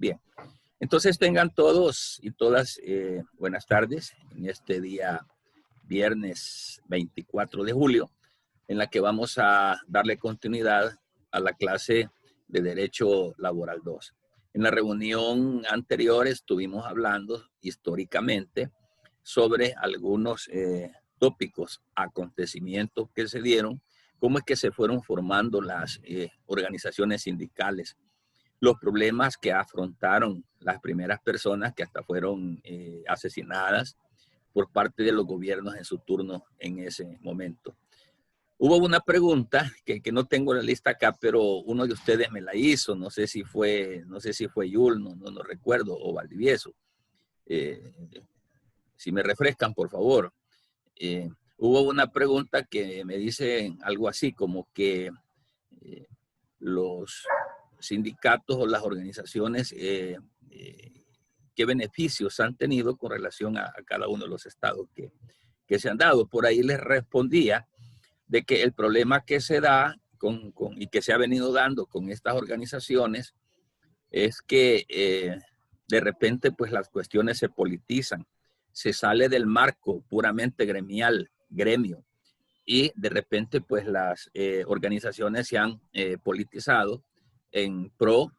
Bien, entonces tengan todos y todas buenas tardes en este día viernes 24 de julio, en la que vamos a darle continuidad a la clase de Derecho Laboral 2. En la reunión anterior estuvimos hablando históricamente sobre algunos tópicos, acontecimientos que se dieron, cómo es que se fueron formando las organizaciones sindicales, los problemas que afrontaron las primeras personas que hasta fueron asesinadas por parte de los gobiernos en su turno en ese momento. Hubo una pregunta que no tengo la lista acá, pero uno de ustedes me la hizo, no sé si fue Yul, no recuerdo, o Valdivieso. Si me refrescan, por favor. Hubo una pregunta que me dice algo así, como que los sindicatos o las organizaciones, qué beneficios han tenido con relación a cada uno de los estados que se han dado. Por ahí les respondía de que el problema que se da y que se ha venido dando con estas organizaciones es que de repente pues las cuestiones se politizan, se sale del marco puramente gremio, y de repente pues las organizaciones se han politizado en pro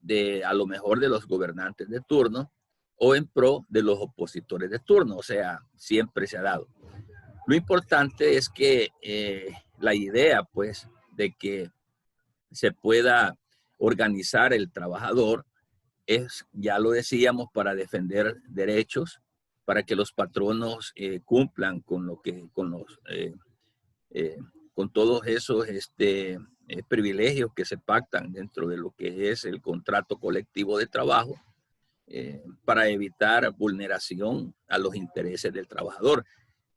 de a lo mejor de los gobernantes de turno o en pro de los opositores de turno, o sea, siempre se ha dado. Lo importante es que la idea pues de que se pueda organizar el trabajador es, ya lo decíamos, para defender derechos, para que los patronos cumplan con con todos esos privilegios que se pactan dentro de lo que es el contrato colectivo de trabajo, para evitar vulneración a los intereses del trabajador.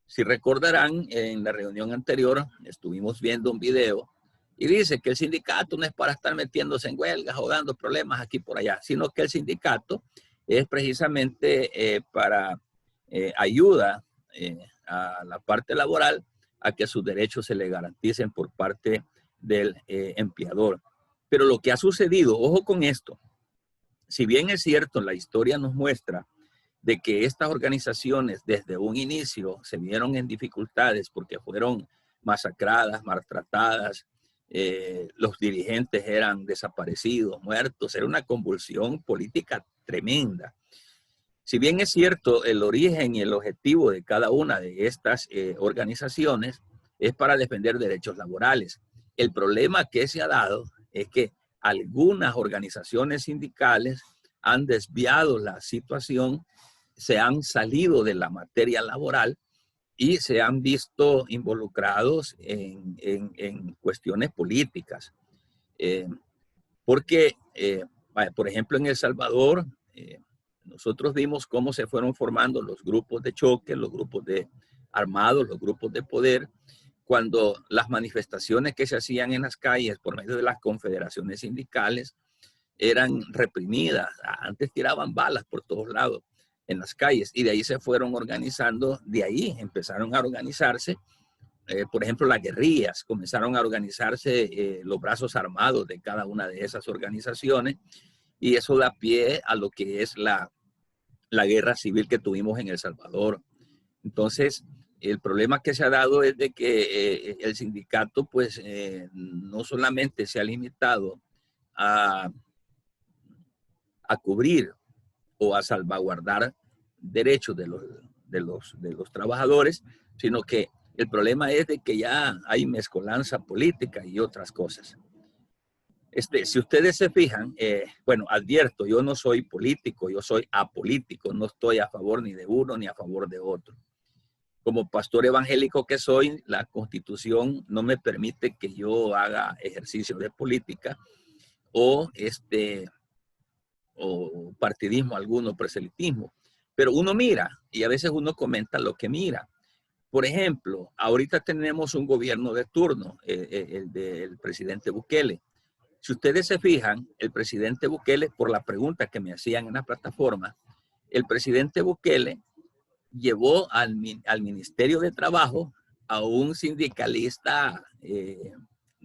Si recordarán, en la reunión anterior estuvimos viendo un video y dice que el sindicato no es para estar metiéndose en huelgas o dando problemas aquí por allá, sino que el sindicato es precisamente para ayuda a la parte laboral a que sus derechos se le garanticen por parte del empleador. Pero lo que ha sucedido, ojo con esto, si bien es cierto, la historia nos muestra de que estas organizaciones desde un inicio se vieron en dificultades porque fueron masacradas, maltratadas, los dirigentes eran desaparecidos, muertos, era una convulsión política tremenda. Si bien es cierto, el origen y el objetivo de cada una de estas organizaciones es para defender derechos laborales. El problema que se ha dado es que algunas organizaciones sindicales han desviado la situación, se han salido de la materia laboral y se han visto involucrados en cuestiones políticas. Porque, por ejemplo, en El Salvador, nosotros vimos cómo se fueron formando los grupos de choque, los grupos de armados, los grupos de poder, cuando las manifestaciones que se hacían en las calles por medio de las confederaciones sindicales eran reprimidas. Antes tiraban balas por todos lados en las calles y de ahí se fueron organizando, de ahí empezaron a organizarse, por ejemplo, las guerrillas, comenzaron a organizarse los brazos armados de cada una de esas organizaciones y eso da pie a lo que es la guerra civil que tuvimos en El Salvador. Entonces, el problema que se ha dado es de que el sindicato pues no solamente se ha limitado a cubrir o a salvaguardar derechos de los trabajadores, sino que el problema es de que ya hay mezcolanza política y otras cosas. Si ustedes se fijan, bueno, advierto, yo no soy político, yo soy apolítico, no estoy a favor ni de uno ni a favor de otro. Como pastor evangélico que soy, la Constitución no me permite que yo haga ejercicio de política o o partidismo alguno, proselitismo. Pero uno mira y a veces uno comenta lo que mira. Por ejemplo, ahorita tenemos un gobierno de turno, el del presidente Bukele. Si ustedes se fijan, el presidente Bukele, por la pregunta que me hacían en la plataforma, el presidente Bukele llevó al Ministerio de Trabajo a un sindicalista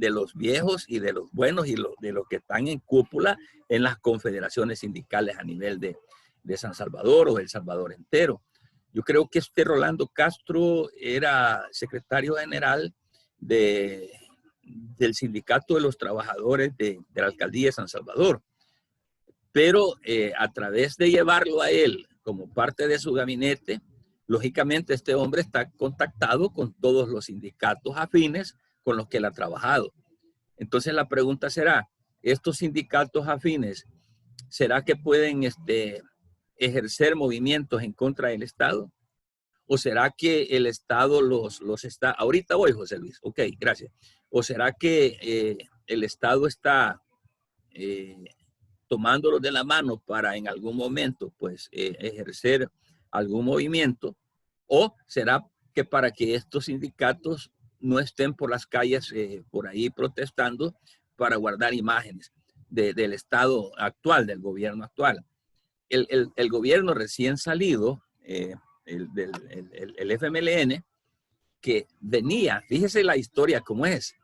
de los viejos y de los buenos y de los que están en cúpula en las confederaciones sindicales a nivel de San Salvador o El Salvador entero. Yo creo que Rolando Castro era secretario general del Sindicato de los Trabajadores de la Alcaldía de San Salvador. Pero a través de llevarlo a él como parte de su gabinete, lógicamente este hombre está contactado con todos los sindicatos afines con los que él ha trabajado. Entonces la pregunta será, ¿estos sindicatos afines, será que pueden ejercer movimientos en contra del Estado? ¿O será que el Estado los está? Ahorita voy, José Luis. Ok, gracias. ¿O será que el Estado está tomándolos de la mano para en algún momento pues ejercer algún movimiento? ¿O será que para que estos sindicatos no estén por las calles por ahí protestando para guardar imágenes del Estado actual, del gobierno actual? El gobierno recién salido, el FMLN, que venía, fíjese la historia cómo es,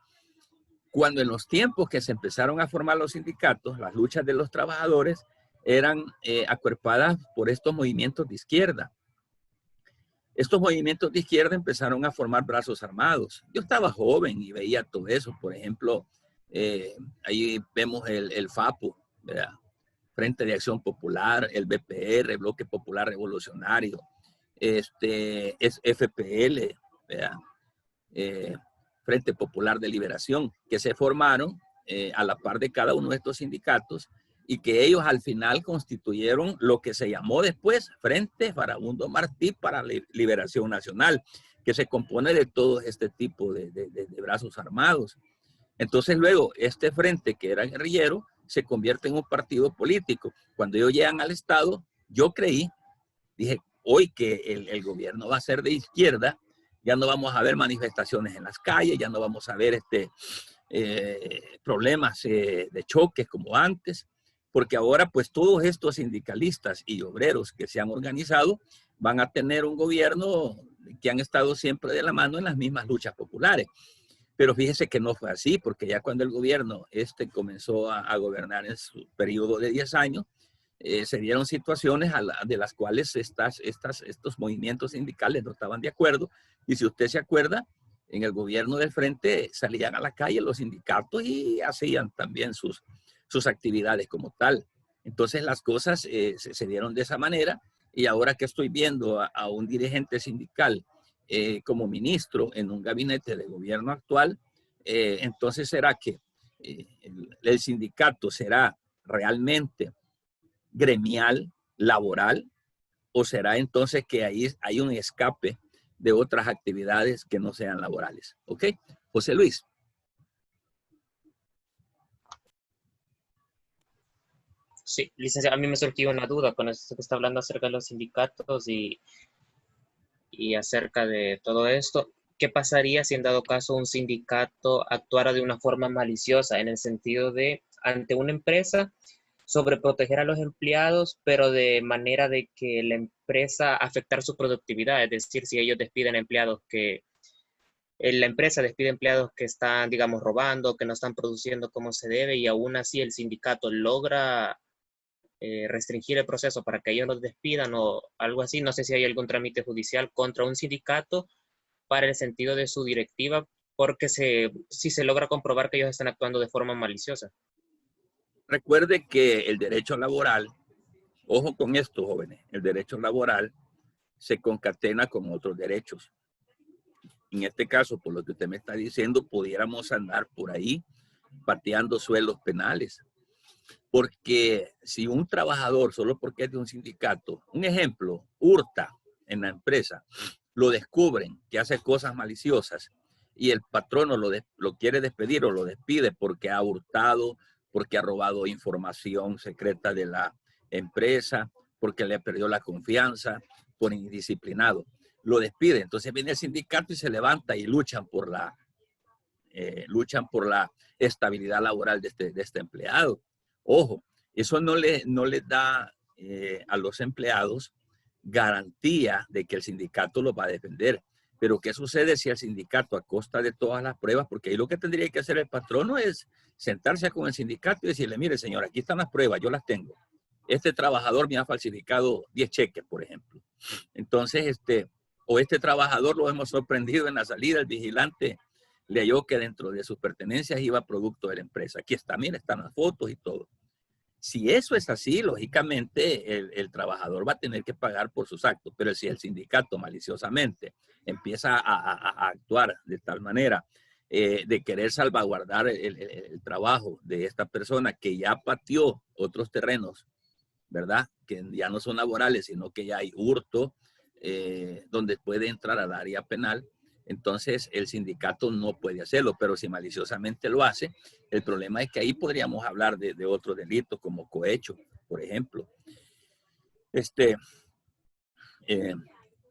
cuando en los tiempos que se empezaron a formar los sindicatos, las luchas de los trabajadores eran acuerpadas por estos movimientos de izquierda. Estos movimientos de izquierda empezaron a formar brazos armados. Yo estaba joven y veía todo eso. Por ejemplo, ahí vemos el FAPO, ¿verdad? Frente de Acción Popular, el BPR, Bloque Popular Revolucionario, es FPL, ¿verdad? Frente Popular de Liberación, que se formaron a la par de cada uno de estos sindicatos y que ellos al final constituyeron lo que se llamó después Frente Farabundo Martí para la Liberación Nacional, que se compone de todo este tipo de brazos armados. Entonces luego este frente que era guerrillero se convierte en un partido político. Cuando ellos llegan al Estado, yo dije, hoy que el gobierno va a ser de izquierda, ya no vamos a ver manifestaciones en las calles, ya no vamos a ver problemas de choques como antes, porque ahora pues todos estos sindicalistas y obreros que se han organizado van a tener un gobierno que han estado siempre de la mano en las mismas luchas populares. Pero fíjese que no fue así, porque ya cuando el gobierno comenzó a gobernar en su periodo de 10 años, se dieron situaciones de las cuales estos movimientos sindicales no estaban de acuerdo. Y si usted se acuerda, en el gobierno del frente salían a la calle los sindicatos y hacían también sus actividades como tal. Entonces las cosas se dieron de esa manera. Y ahora que estoy viendo a un dirigente sindical como ministro en un gabinete de gobierno actual, entonces será que el sindicato será realmente gremial, laboral, o será entonces que ahí hay un escape de otras actividades que no sean laborales. ¿Ok? José Luis. Sí, licenciado, a mí me surgió una duda con esto que está hablando acerca de los sindicatos y acerca de todo esto. ¿Qué pasaría si en dado caso un sindicato actuara de una forma maliciosa en el sentido de, ante una empresa, sobreproteger a los empleados, pero de manera de que la empresa afectar su productividad? Es decir, si ellos despiden empleados que, la empresa despide empleados que están, digamos, robando, que no están produciendo como se debe, y aún así el sindicato logra restringir el proceso para que ellos los despidan o algo así. No sé si hay algún trámite judicial contra un sindicato para el sentido de su directiva, porque si se logra comprobar que ellos están actuando de forma maliciosa. Recuerde que el derecho laboral, ojo con esto, jóvenes, el derecho laboral se concatena con otros derechos. En este caso, por lo que usted me está diciendo, pudiéramos andar por ahí pateando suelos penales. Porque si un trabajador, solo porque es de un sindicato, un ejemplo, hurta en la empresa, lo descubren que hace cosas maliciosas y el patrono lo quiere despedir o lo despide porque ha hurtado, porque ha robado información secreta de la empresa, porque le perdió la confianza, por indisciplinado, lo despide. Entonces viene el sindicato y se levanta y luchan por la estabilidad laboral de este empleado. Ojo, eso no le da a los empleados garantía de que el sindicato los va a defender. Pero ¿qué sucede si el sindicato, a costa de todas las pruebas, porque ahí lo que tendría que hacer el patrono es sentarse con el sindicato y decirle, mire señor, aquí están las pruebas, yo las tengo. Este trabajador me ha falsificado 10 cheques, por ejemplo. Entonces, o este trabajador lo hemos sorprendido en la salida, el vigilante le halló que dentro de sus pertenencias iba producto de la empresa. Aquí está, mire, están las fotos y todo. Si eso es así, lógicamente el trabajador va a tener que pagar por sus actos, pero si el sindicato maliciosamente empieza a actuar de tal manera de querer salvaguardar el trabajo de esta persona que ya pateó otros terrenos, ¿verdad? Que ya no son laborales, sino que ya hay hurto, donde puede entrar al área penal, entonces el sindicato no puede hacerlo, pero si maliciosamente lo hace, el problema es que ahí podríamos hablar de otros delitos como cohecho, por ejemplo.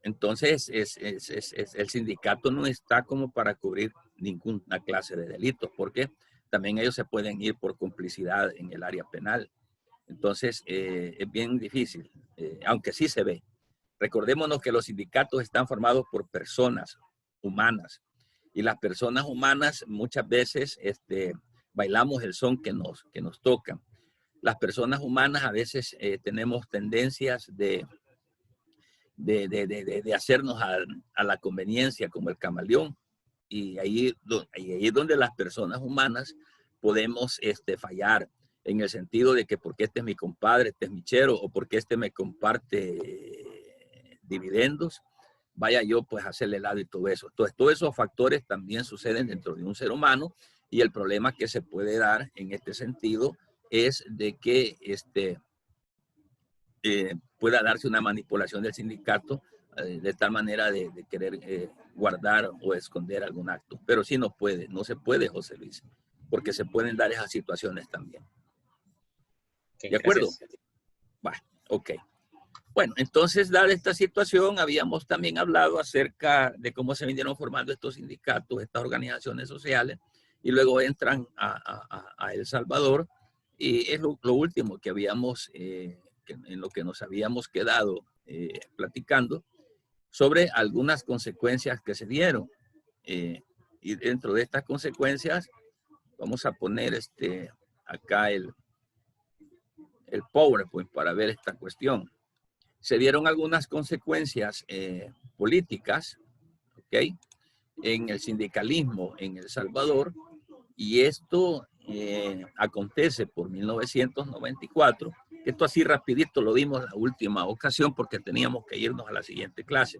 Entonces el sindicato no está como para cubrir ninguna clase de delitos, porque también ellos se pueden ir por complicidad en el área penal. Entonces es bien difícil, aunque sí se ve. Recordémonos que los sindicatos están formados por personas humanas y las personas humanas muchas veces bailamos el son que nos toca. Las personas humanas a veces tenemos tendencias de hacernos a la conveniencia como el camaleón, y ahí es donde las personas humanas podemos fallar, en el sentido de que porque este es mi compadre, este es mi chero, o porque este me comparte dividendos, vaya yo pues a hacerle lado y todo eso. Entonces, todos esos factores también suceden dentro de un ser humano, y el problema que se puede dar en este sentido es de que pueda darse una manipulación del sindicato de tal manera de querer guardar o esconder algún acto. Pero sí no se puede, José Luis, porque se pueden dar esas situaciones también. Okay, ¿De acuerdo? gracias. Va, ok. Bueno, entonces, dada esta situación, habíamos también hablado acerca de cómo se vinieron formando estos sindicatos, estas organizaciones sociales, y luego entran a El Salvador, y es lo último que habíamos, en lo que nos habíamos quedado platicando, sobre algunas consecuencias que se dieron. Y dentro de estas consecuencias, vamos a poner acá el PowerPoint para ver esta cuestión. Se dieron algunas consecuencias políticas, ¿ok?, en el sindicalismo en El Salvador, y esto acontece por 1994. Esto así rapidito lo vimos la última ocasión porque teníamos que irnos a la siguiente clase.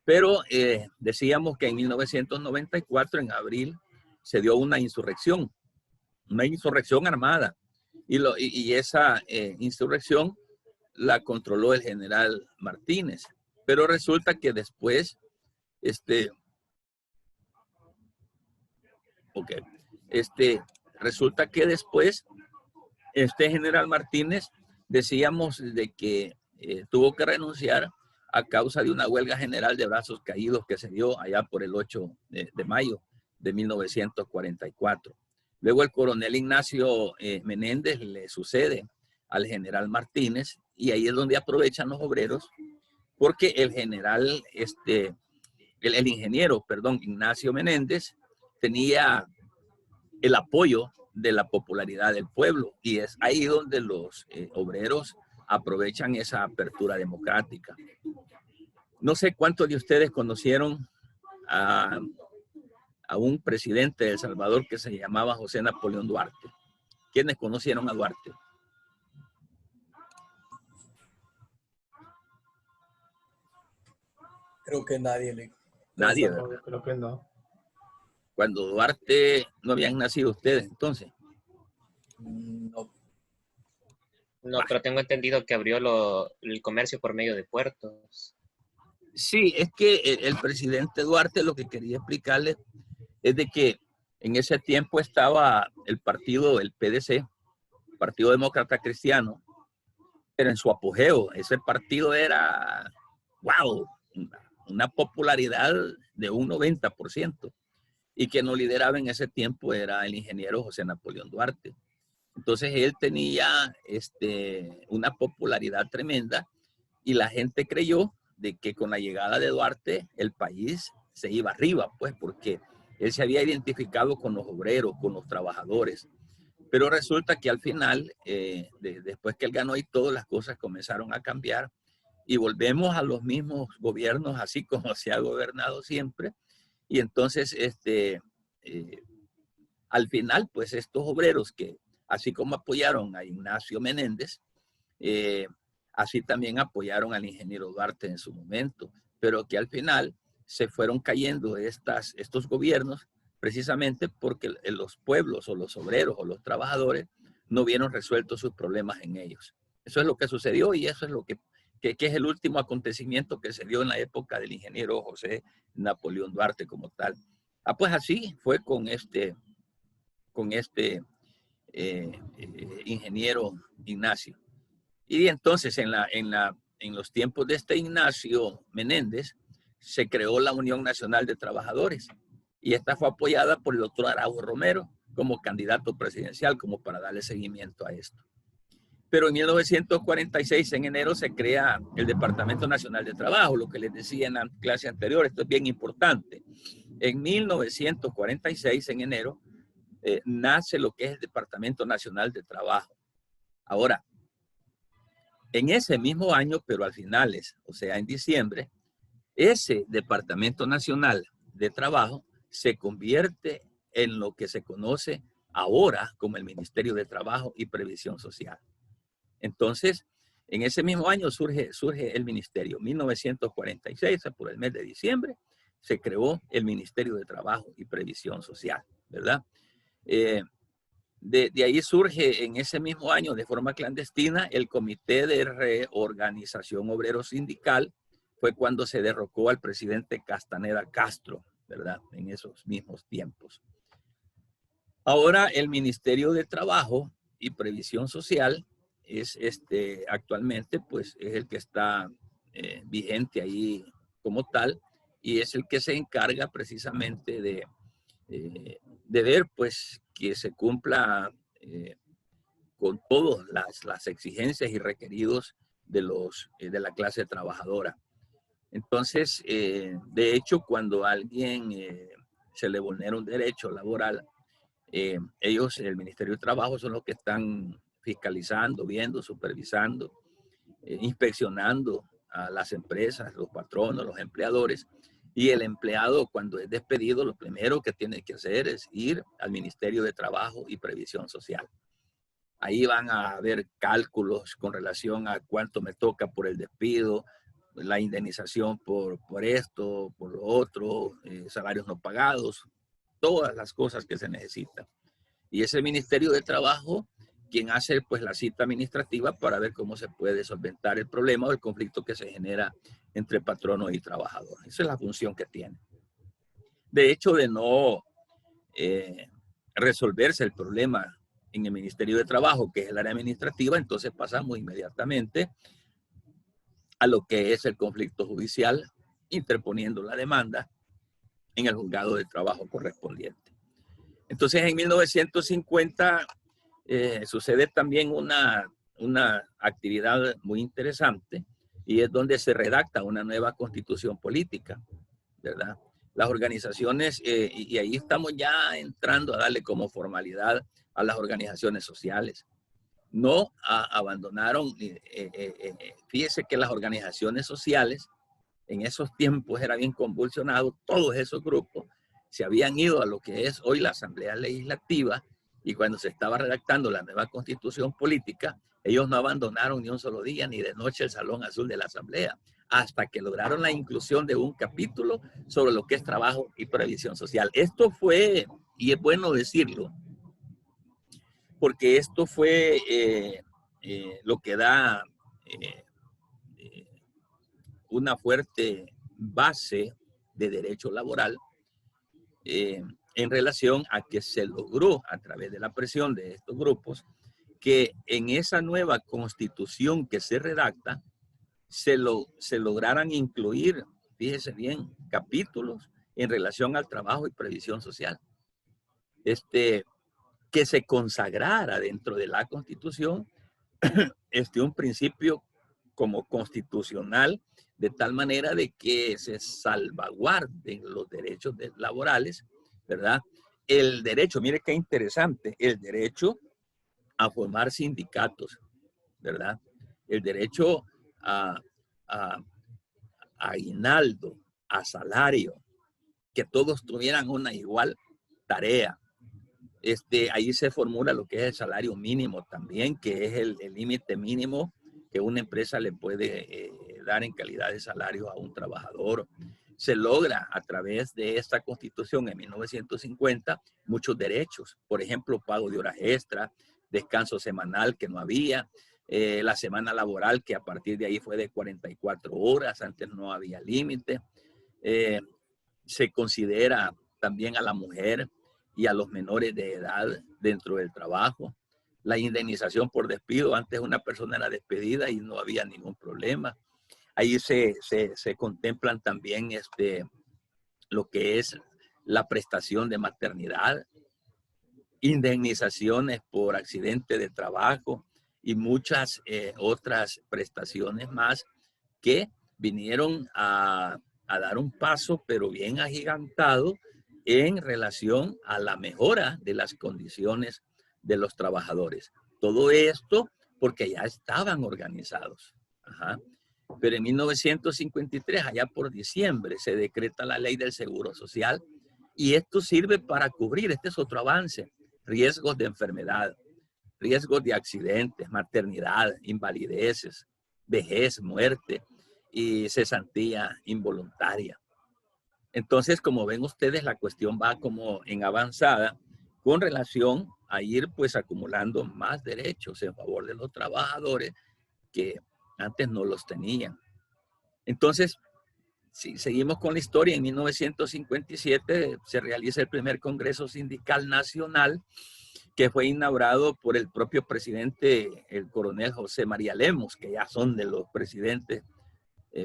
Pero decíamos que en 1994, en abril, se dio una insurrección armada, y esa insurrección la controló el general Martínez. Pero resulta que después, resulta que después, este general Martínez, decíamos de que tuvo que renunciar a causa de una huelga general de brazos caídos que se dio allá por el 8 de mayo de 1944. Luego el coronel Ignacio Menéndez le sucede al general Martínez, y ahí es donde aprovechan los obreros, porque el general, el ingeniero, perdón, Ignacio Menéndez, tenía el apoyo de la popularidad del pueblo, y es ahí donde los obreros aprovechan esa apertura democrática. No sé cuántos de ustedes conocieron a un presidente de El Salvador que se llamaba José Napoleón Duarte. ¿Quiénes conocieron a Duarte? Creo que nadie. Nadie, ¿verdad? Creo que no. Cuando Duarte no habían nacido ustedes, entonces. No. No, pero tengo entendido que abrió el comercio por medio de puertos. Sí, es que el presidente Duarte, lo que quería explicarles es de que en ese tiempo estaba el partido, el PDC, Partido Demócrata Cristiano, pero en su apogeo. Ese partido era, wow, una popularidad de un 90%. Y quien lo lideraba en ese tiempo era el ingeniero José Napoleón Duarte. Entonces él tenía una popularidad tremenda, y la gente creyó de que con la llegada de Duarte el país se iba arriba, pues, porque él se había identificado con los obreros, con los trabajadores. Pero resulta que al final, después que él ganó y todas las cosas comenzaron a cambiar y volvemos a los mismos gobiernos, así como se ha gobernado siempre. Y entonces, al final, pues estos obreros que, así como apoyaron a Ignacio Menéndez, así también apoyaron al ingeniero Duarte en su momento, pero que al final se fueron cayendo estos gobiernos precisamente porque los pueblos o los obreros o los trabajadores no vieron resueltos sus problemas en ellos. Eso es lo que sucedió y eso es lo que es el último acontecimiento que se dio en la época del ingeniero José Napoleón Duarte como tal. Pues así fue con este ingeniero Ignacio. Y entonces en los tiempos de este Ignacio Menéndez se creó la Unión Nacional de Trabajadores y esta fue apoyada por el doctor Araujo Romero como candidato presidencial, como para darle seguimiento a esto. Pero en 1946, en enero, se crea el Departamento Nacional de Trabajo, lo que les decía en la clase anterior. Esto es bien importante. En 1946, en enero, nace lo que es el Departamento Nacional de Trabajo. Ahora, en ese mismo año, pero al finales, o sea, en diciembre, ese Departamento Nacional de Trabajo se convierte en lo que se conoce ahora como el Ministerio de Trabajo y Previsión Social. Entonces, en ese mismo año surge el ministerio. 1946, por el mes de diciembre, se creó el Ministerio de Trabajo y Previsión Social, ¿verdad? De ahí surge en ese mismo año de forma clandestina el Comité de Reorganización Obrero Sindical. Fue cuando se derrocó al presidente Castaneda Castro, ¿verdad? En esos mismos tiempos. Ahora el Ministerio de Trabajo y Previsión Social es actualmente pues es el que está vigente ahí como tal y es el que se encarga precisamente de ver pues que se cumpla con todas las exigencias y requeridos de la clase trabajadora. Entonces, de hecho, cuando a alguien se le vulnera un derecho laboral, ellos, el Ministerio de Trabajo, son los que están fiscalizando, viendo, supervisando, inspeccionando a las empresas, los patronos, los empleadores. Y el empleado, cuando es despedido, lo primero que tiene que hacer es ir al Ministerio de Trabajo y Previsión Social. Ahí van a haber cálculos con relación a cuánto me toca por el despido, la indemnización por esto, por lo otro, salarios no pagados, todas las cosas que se necesitan. Y ese Ministerio de Trabajo, quien hace pues la cita administrativa para ver cómo se puede solventar el problema o el conflicto que se genera entre patrono y trabajador. Esa es la función que tiene. De hecho, de no resolverse el problema en el Ministerio de Trabajo, que es el área administrativa, entonces pasamos inmediatamente a lo que es el conflicto judicial, interponiendo la demanda en el juzgado de trabajo correspondiente. Entonces, en 1950 sucede también una actividad muy interesante y es donde se redacta una nueva constitución política, ¿verdad? Las organizaciones, y ahí estamos ya entrando a darle como formalidad a las organizaciones sociales. No abandonaron, fíjese que las organizaciones sociales en esos tiempos era bien convulsionado, todos esos grupos se habían ido a lo que es hoy la Asamblea Legislativa y cuando se estaba redactando la nueva constitución política, ellos no abandonaron ni un solo día ni de noche el Salón Azul de la Asamblea hasta que lograron la inclusión de un capítulo sobre lo que es trabajo y previsión social. Esto fue, y es bueno decirlo, porque esto fue lo que da una fuerte base de derecho laboral en relación a que se logró a través de la presión de estos grupos que en esa nueva constitución que se redacta se lograran incluir, fíjese bien, capítulos en relación al trabajo y previsión social. Que se consagrara dentro de la Constitución un principio como constitucional, de tal manera de que se salvaguarden los derechos laborales, ¿verdad? El derecho, mire qué interesante, el derecho a formar sindicatos, ¿verdad? El derecho a aguinaldo, a salario, que todos tuvieran una igual tarea. Ahí se formula lo que es el salario mínimo también, que es el límite mínimo que una empresa le puede dar en calidad de salario a un trabajador. Se logra a través de esta constitución en 1950 muchos derechos, por ejemplo, pago de horas extra, descanso semanal que no había, la semana laboral que a partir de ahí fue de 44 horas, antes no había límite. Se considera también a la mujer y a los menores de edad dentro del trabajo. La indemnización por despido, antes una persona era despedida y no había ningún problema. Ahí se contemplan también lo que es la prestación de maternidad, indemnizaciones por accidente de trabajo y muchas otras prestaciones más que vinieron a dar un paso, pero bien agigantado, en relación a la mejora de las condiciones de los trabajadores. Todo esto porque ya estaban organizados. Ajá. Pero en 1953, allá por diciembre, se decreta la ley del Seguro Social y esto sirve para cubrir, este es otro avance, riesgos de enfermedad, riesgos de accidentes, maternidad, invalideces, vejez, muerte y cesantía involuntaria. Entonces, como ven ustedes, la cuestión va como en avanzada con relación a ir pues acumulando más derechos en favor de los trabajadores que antes no los tenían. Entonces, si seguimos con la historia, en 1957 se realiza el primer Congreso Sindical Nacional que fue inaugurado por el propio presidente, el coronel José María Lemos, que ya son de los presidentes,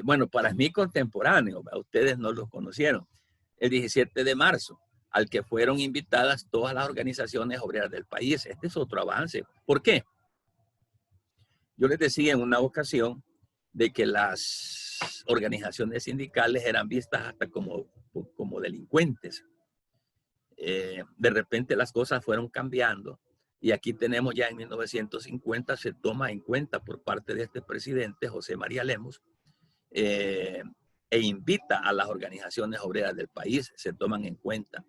bueno, para mí contemporáneos, ustedes no los conocieron, el 17 de marzo, al que fueron invitadas todas las organizaciones obreras del país. Este es otro avance. ¿Por qué? Yo les decía en una ocasión de que las organizaciones sindicales eran vistas hasta como delincuentes. De repente las cosas fueron cambiando y aquí tenemos ya en 1950 se toma en cuenta por parte de este presidente José María Lemos e invita a las organizaciones obreras del país, se toman en cuenta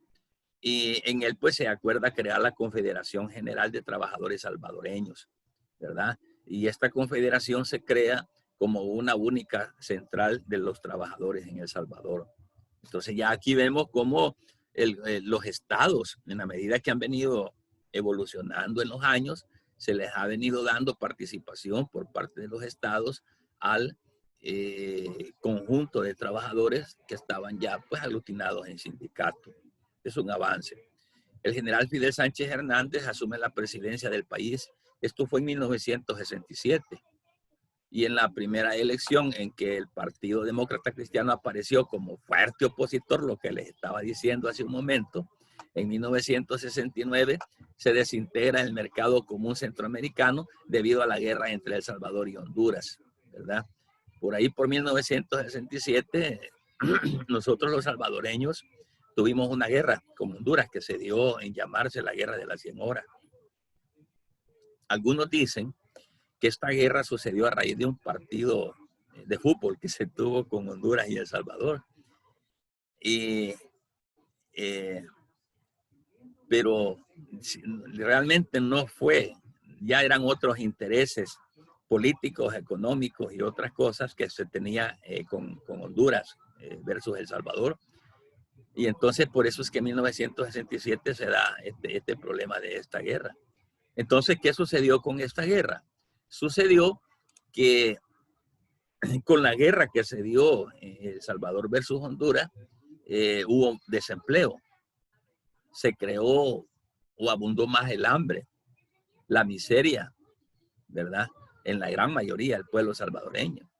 y en él pues se acuerda crear la Confederación General de Trabajadores Salvadoreños, ¿verdad? Y esta confederación se crea como una única central de los trabajadores en El Salvador. Entonces ya aquí vemos cómo los estados, en la medida que han venido evolucionando en los años, se les ha venido dando participación por parte de los estados al conjunto de trabajadores que estaban ya pues aglutinados en sindicatos. Es un avance. El general Fidel Sánchez Hernández asume la presidencia del país. Esto fue en 1967. Y en la primera elección en que el Partido Demócrata Cristiano apareció como fuerte opositor, lo que les estaba diciendo hace un momento, en 1969 se desintegra el mercado común centroamericano debido a la guerra entre El Salvador y Honduras, ¿verdad? Por ahí, por 1967, nosotros los salvadoreños tuvimos una guerra con Honduras que se dio en llamarse la Guerra de las 100 horas. Algunos dicen que esta guerra sucedió a raíz de un partido de fútbol que se tuvo con Honduras y El Salvador. Pero realmente no fue, ya eran otros intereses políticos, económicos y otras cosas que se tenía con Honduras versus El Salvador. Y entonces por eso es que en 1967 se da este problema de esta guerra. Entonces, ¿qué sucedió con esta guerra? Sucedió que con la guerra que se dio en El Salvador versus Honduras, hubo desempleo. Se creó o abundó más el hambre, la miseria, ¿verdad? En la gran mayoría del pueblo salvadoreño.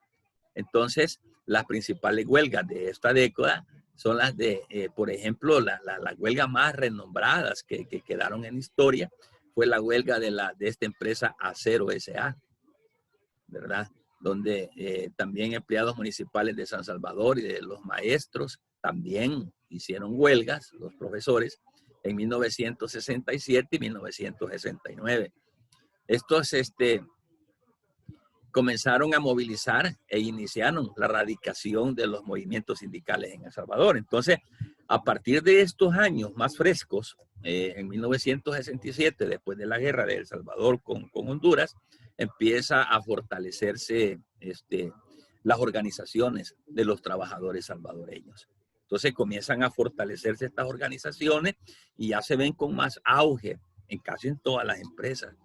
Entonces, las principales huelgas de esta década son las de, por ejemplo, las huelgas más renombradas que quedaron en historia fue la huelga de esta empresa Acero S.A., ¿verdad? donde también empleados municipales de San Salvador y de los maestros también hicieron huelgas, los profesores, en 1967 y 1969. Estos comenzaron a movilizar e iniciaron la radicación de los movimientos sindicales en El Salvador. Entonces, a partir de estos años más frescos, en 1967, después de la guerra de El Salvador con Honduras, empieza a fortalecerse las organizaciones de los trabajadores salvadoreños. Entonces comienzan a fortalecerse estas organizaciones y ya se ven con más auge en casi en todas las empresas,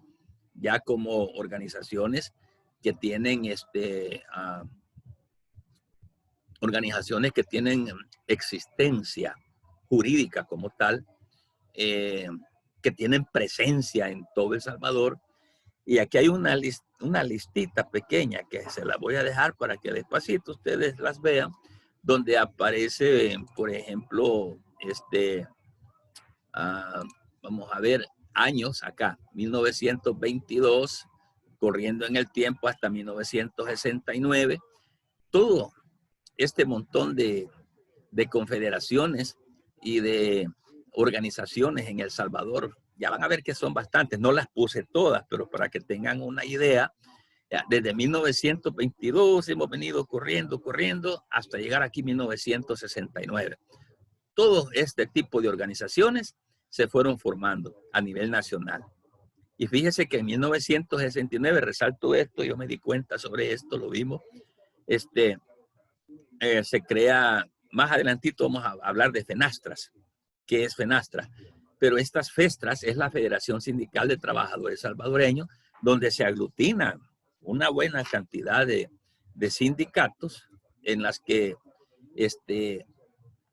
ya como organizaciones que tienen organizaciones que tienen existencia jurídica como tal, que tienen presencia en todo El Salvador. Y aquí hay una listita pequeña que se la voy a dejar para que despacito ustedes las vean, donde aparece, por ejemplo, vamos a ver, años acá, 1922, corriendo en el tiempo hasta 1969, todo este montón de confederaciones y de organizaciones en El Salvador. Ya van a ver que son bastantes, no las puse todas, pero para que tengan una idea, desde 1922 hemos venido corriendo hasta llegar aquí 1969. Todo este tipo de organizaciones se fueron formando a nivel nacional. Y fíjese que en 1969, resalto esto, yo me di cuenta sobre esto, lo vimos, se crea, más adelantito vamos a hablar de FENASTRAS. ¿Qué es FENASTRA? Pero estas FESTRAS es la Federación Sindical de Trabajadores Salvadoreños, donde se aglutina una buena cantidad de sindicatos en las que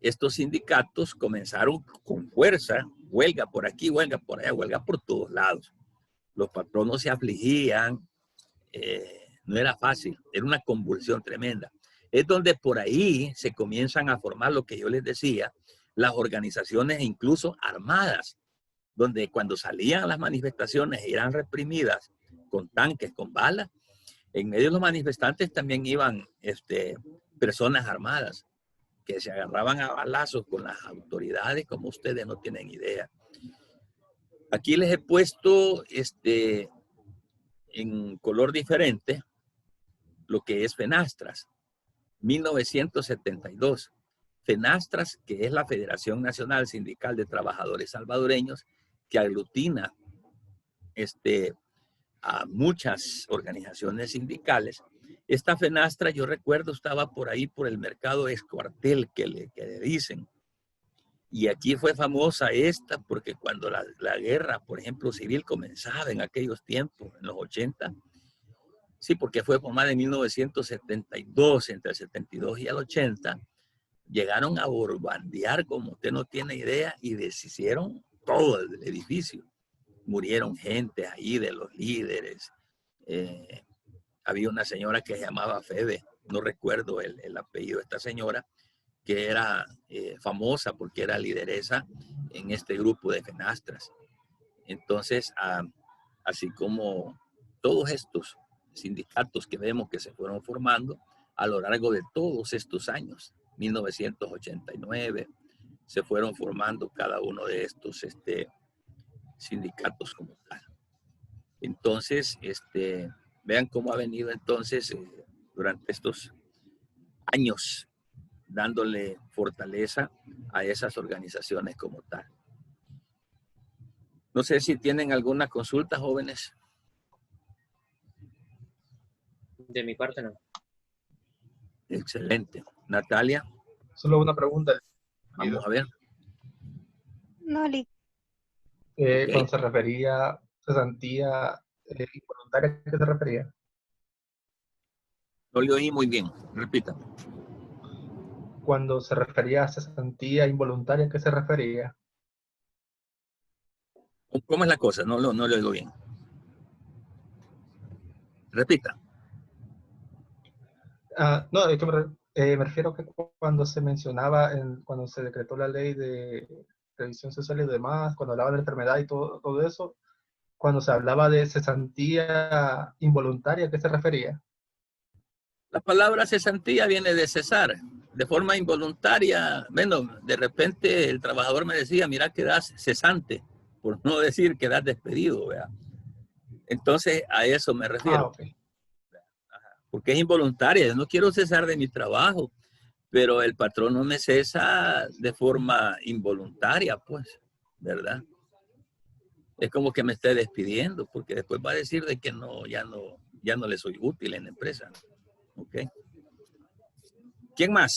estos sindicatos comenzaron con fuerza, huelga por aquí, huelga por allá, huelga por todos lados. Los patronos se afligían, no era fácil, era una convulsión tremenda. Es donde por ahí se comienzan a formar lo que yo les decía, las organizaciones incluso armadas, donde cuando salían las manifestaciones eran reprimidas con tanques, con balas. En medio de los manifestantes también iban personas armadas que se agarraban a balazos con las autoridades como ustedes no tienen idea. Aquí les he puesto en color diferente lo que es FENASTRAS, 1972. FENASTRAS, que es la Federación Nacional Sindical de Trabajadores Salvadoreños, que aglutina a muchas organizaciones sindicales. Esta FENASTRA, yo recuerdo, estaba por ahí por el mercado Escuartel, que le dicen. Y aquí fue famosa esta porque cuando la guerra, por ejemplo, civil comenzaba en aquellos tiempos, en los 80, sí, porque fue formada en 1972, entre el 72 y el 80, llegaron a bombardear, como usted no tiene idea, y deshicieron todo el edificio. Murieron gente ahí de los líderes. Había una señora que se llamaba Febe, no recuerdo el apellido de esta señora, que era famosa porque era lideresa en este grupo de FENASTRAS. Entonces, así como todos estos sindicatos que vemos que se fueron formando a lo largo de todos estos años, 1989, se fueron formando cada uno de estos sindicatos como tal. Entonces, vean cómo ha venido entonces durante estos años dándole fortaleza a esas organizaciones como tal. No sé si tienen alguna consulta, jóvenes. De mi parte, no. Excelente. Natalia. Solo una pregunta. Vamos a ver. No, Okay. Cuando se refería a cesantía involuntaria, ¿a qué se refería? No le oí muy bien. Repita. Cuando se refería a cesantía involuntaria, ¿a qué se refería? ¿Cómo es la cosa? No le oigo bien. Repita. No, es que me refiero que cuando se mencionaba, cuando se decretó la ley de previsión social y demás, cuando hablaba de enfermedad y todo eso, cuando se hablaba de cesantía involuntaria, ¿a qué se refería? La palabra cesantía viene de cesar, de forma involuntaria. Bueno, de repente el trabajador me decía, mira, quedas cesante, por no decir quedas despedido, ¿verdad? Entonces, a eso me refiero. Ok. Porque es involuntaria. Yo no quiero cesar de mi trabajo, pero el patrón no me cesa de forma involuntaria, pues, ¿verdad? Es como que me esté despidiendo, porque después va a decir de que no, ya no le soy útil en la empresa. ¿Ok? ¿Quién más?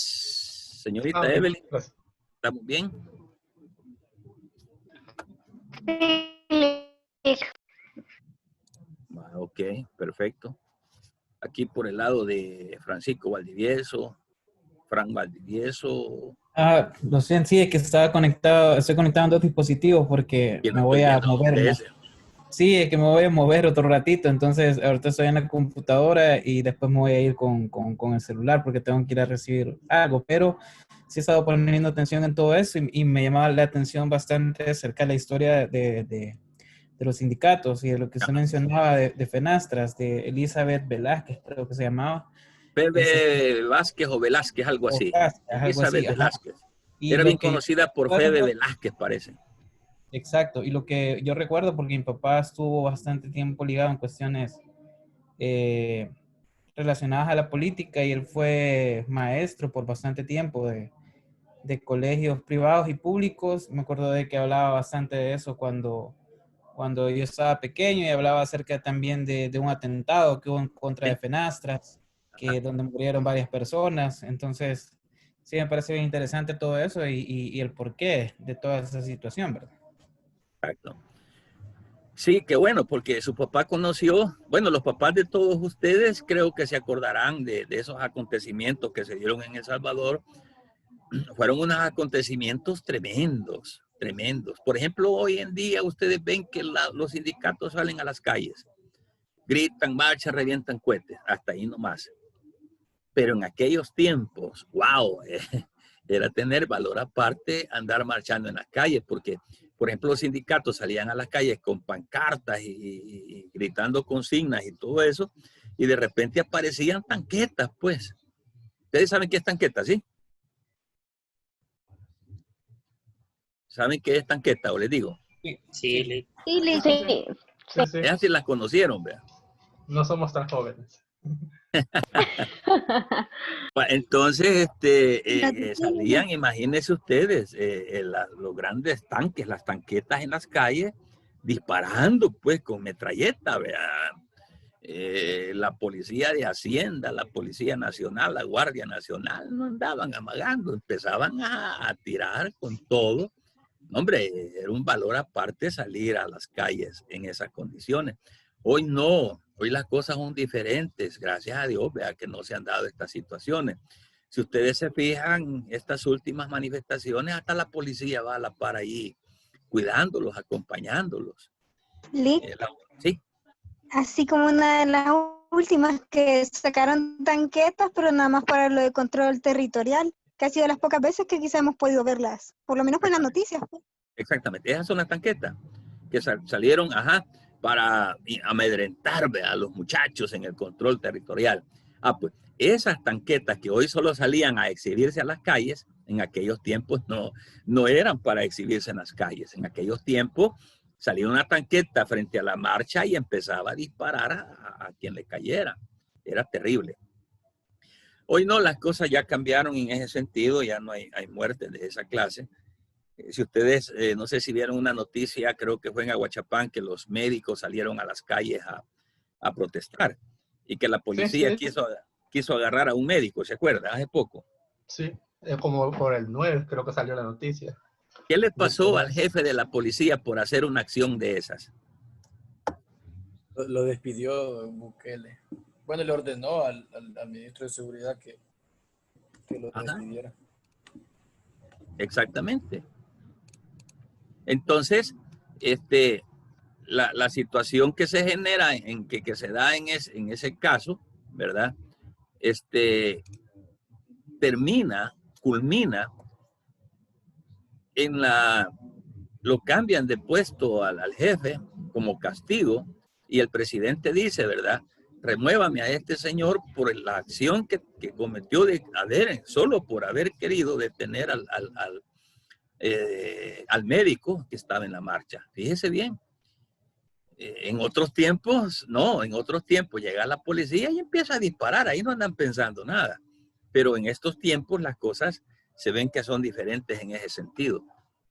Señorita Ok, Evelyn, gracias. ¿estamos bien? Ok, perfecto. Aquí por el lado de Francisco Valdivieso, Fran Valdivieso. Lo siento, sí, es que estaba conectado, estoy conectado en dos dispositivos porque Yo no me estoy voy a viendo a mover. ustedes. Sí, es que me voy a mover otro ratito, entonces ahorita estoy en la computadora y después me voy a ir con el celular porque tengo que ir a recibir algo, pero sí he estado poniendo atención en todo eso y me llamaba la atención bastante acerca de la historia de los sindicatos y de lo que usted mencionaba de Fenastras, de Elizabeth Velázquez, creo que se llamaba. Febe Vázquez o Velázquez, algo así. Algo Elizabeth así, ajá. Velázquez. Y Era lo bien que conocida por Febe Velázquez, parece. exacto, y lo que yo recuerdo, porque mi papá estuvo bastante tiempo ligado en cuestiones relacionadas a la política y él fue maestro por bastante tiempo de colegios privados y públicos. Me acuerdo de que hablaba bastante de eso cuando yo estaba pequeño y hablaba acerca también de un atentado que hubo en contra de Sí, Fenastras, donde murieron varias personas. Entonces, sí me parece bien interesante todo eso y el porqué de toda esa situación, ¿verdad? exacto. Sí, qué bueno, porque su papá conoció, bueno, los papás de todos ustedes creo que se acordarán de esos acontecimientos que se dieron en El Salvador. Fueron unos acontecimientos tremendos, tremendos. Por ejemplo, hoy en día ustedes ven que los sindicatos salen a las calles, gritan, marchan, revientan cohetes, hasta ahí nomás. Pero en aquellos tiempos, wow, era tener valor aparte andar marchando en las calles, porque, por ejemplo, los sindicatos salían a las calles con pancartas y gritando consignas y todo eso, y de repente aparecían tanquetas, pues. Ustedes saben qué es tanqueta, ¿sí? ¿Saben qué es tanqueta? O les digo. Sí, Sí. Sí, sí, sí. Sí, sí. Esas sí las conocieron, ¿verdad? No somos tan jóvenes. Entonces, salían, imagínense ustedes, los grandes tanques, las tanquetas en las calles, disparando pues con metralleta, ¿verdad? La policía de Hacienda, la Policía Nacional, la Guardia Nacional, no andaban amagando, empezaban a tirar con todo. Hombre, era un valor aparte salir a las calles en esas condiciones. Hoy no, hoy las cosas son diferentes, gracias a Dios, vea que no se han dado estas situaciones. Si ustedes se fijan, estas últimas manifestaciones, hasta la policía va a la par ahí, cuidándolos, acompañándolos. Lick, Sí. así como una de las últimas que sacaron tanquetas, pero nada más para lo de control territorial, que ha sido de las pocas veces que quizá hemos podido verlas, por lo menos por las noticias. Exactamente, esas son las tanquetas que salieron, para amedrentar a los muchachos en el control territorial. Pues esas tanquetas que hoy solo salían a exhibirse a las calles, en aquellos tiempos no eran para exhibirse en las calles. En aquellos tiempos salía una tanqueta frente a la marcha y empezaba a disparar a quien le cayera. Era terrible. Hoy no, las cosas ya cambiaron en ese sentido, ya no hay muertes de esa clase. Si ustedes, no sé si vieron una noticia, creo que fue en Aguachapán, que los médicos salieron a las calles a protestar y que la policía Sí, sí. quiso agarrar a un médico, ¿se acuerda? Hace poco. Sí, es como por el 9 creo que salió la noticia. ¿Qué le De pasó todo al eso. jefe de la policía por hacer una acción de esas? Lo despidió Bukele. Bueno, le ordenó al ministro de Seguridad que lo despidiera. Exactamente. Entonces, la situación que se genera, que se da en ese caso, ¿verdad? Culmina en lo cambian de puesto al jefe como castigo y el presidente dice, ¿verdad? remuévame a este señor por la acción que cometió solo por haber querido detener al médico que estaba en la marcha. Fíjese bien. En otros tiempos, no, en otros tiempos llega la policía y empieza a disparar, ahí no andan pensando nada. Pero en estos tiempos las cosas se ven que son diferentes en ese sentido,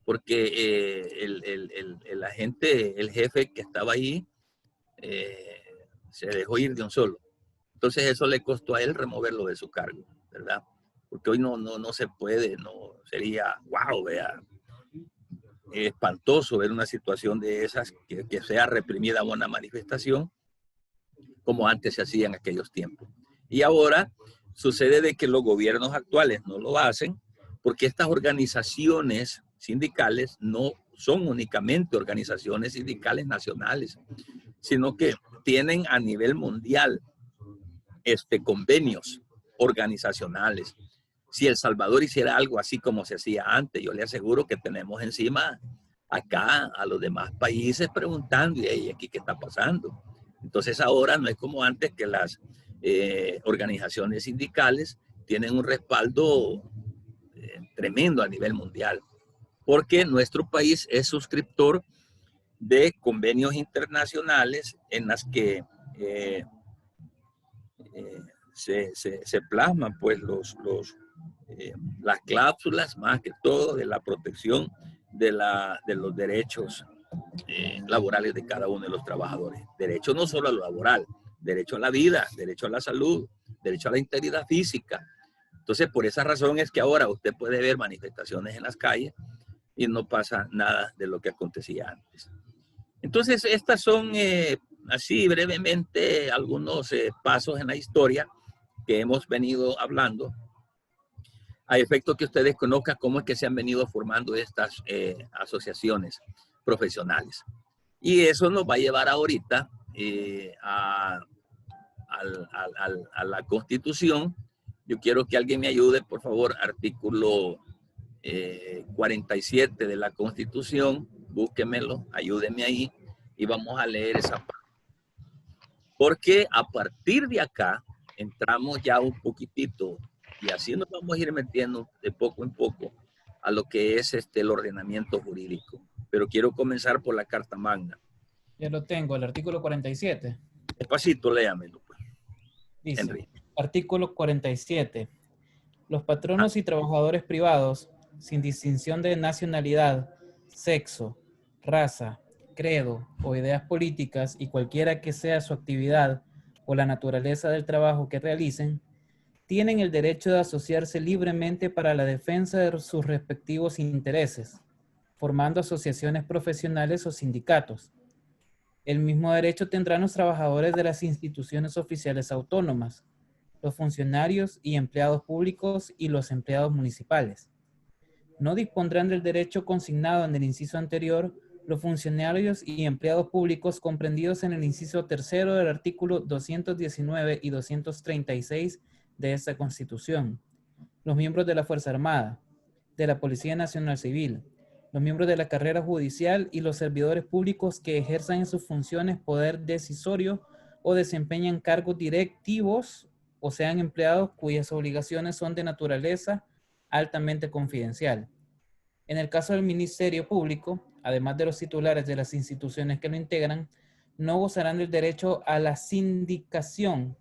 porque el agente, el jefe que estaba ahí, se dejó ir de un solo. Entonces eso le costó a él removerlo de su cargo, ¿verdad? Porque hoy no se puede, no sería, wow, vea, espantoso ver una situación de esas, que sea reprimida una manifestación como antes se hacía en aquellos tiempos. Y ahora sucede de que los gobiernos actuales no lo hacen porque estas organizaciones sindicales no son únicamente organizaciones sindicales nacionales, sino que tienen a nivel mundial convenios organizacionales. Si El Salvador hiciera algo así como se hacía antes, yo le aseguro que tenemos encima acá a los demás países preguntando, ¿y aquí qué está pasando? Entonces ahora no es como antes, que las organizaciones sindicales tienen un respaldo tremendo a nivel mundial, porque nuestro país es suscriptor de convenios internacionales en las que se plasman pues las cláusulas, más que todo, de la protección de los derechos laborales de cada uno de los trabajadores. Derecho no solo a lo laboral, derecho a la vida, derecho a la salud, derecho a la integridad física. Entonces, por esa razón es que ahora usted puede ver manifestaciones en las calles y no pasa nada de lo que acontecía antes. Entonces, estas son, así brevemente, algunos pasos en la historia que hemos venido hablando, a efecto que ustedes conozcan cómo es que se han venido formando estas asociaciones profesionales. Y eso nos va a llevar ahorita a la Constitución. Yo quiero que alguien me ayude, por favor, artículo 47 de la Constitución, búsquemelo, ayúdenme ahí y vamos a leer esa parte. Porque a partir de acá entramos ya un poquitito y así nos vamos a ir metiendo de poco en poco a lo que es el ordenamiento jurídico. Pero quiero comenzar por la Carta Magna. Ya lo tengo, el artículo 47. Despacito, léamelo, pues. Dice, Henry. artículo 47. Los patronos y trabajadores privados, sin distinción de nacionalidad, sexo, raza, credo o ideas políticas y cualquiera que sea su actividad o la naturaleza del trabajo que realicen, tienen el derecho de asociarse libremente para la defensa de sus respectivos intereses, formando asociaciones profesionales o sindicatos. El mismo derecho tendrán los trabajadores de las instituciones oficiales autónomas, los funcionarios y empleados públicos y los empleados municipales. No dispondrán del derecho consignado en el inciso anterior los funcionarios y empleados públicos comprendidos en el inciso tercero del artículo 219 y 236 de esta Constitución, los miembros de la Fuerza Armada, de la Policía Nacional Civil, los miembros de la carrera judicial y los servidores públicos que ejerzan en sus funciones poder decisorio o desempeñan cargos directivos o sean empleados cuyas obligaciones son de naturaleza altamente confidencial. En el caso del Ministerio Público, además de los titulares de las instituciones que lo integran, no gozarán del derecho a la sindicación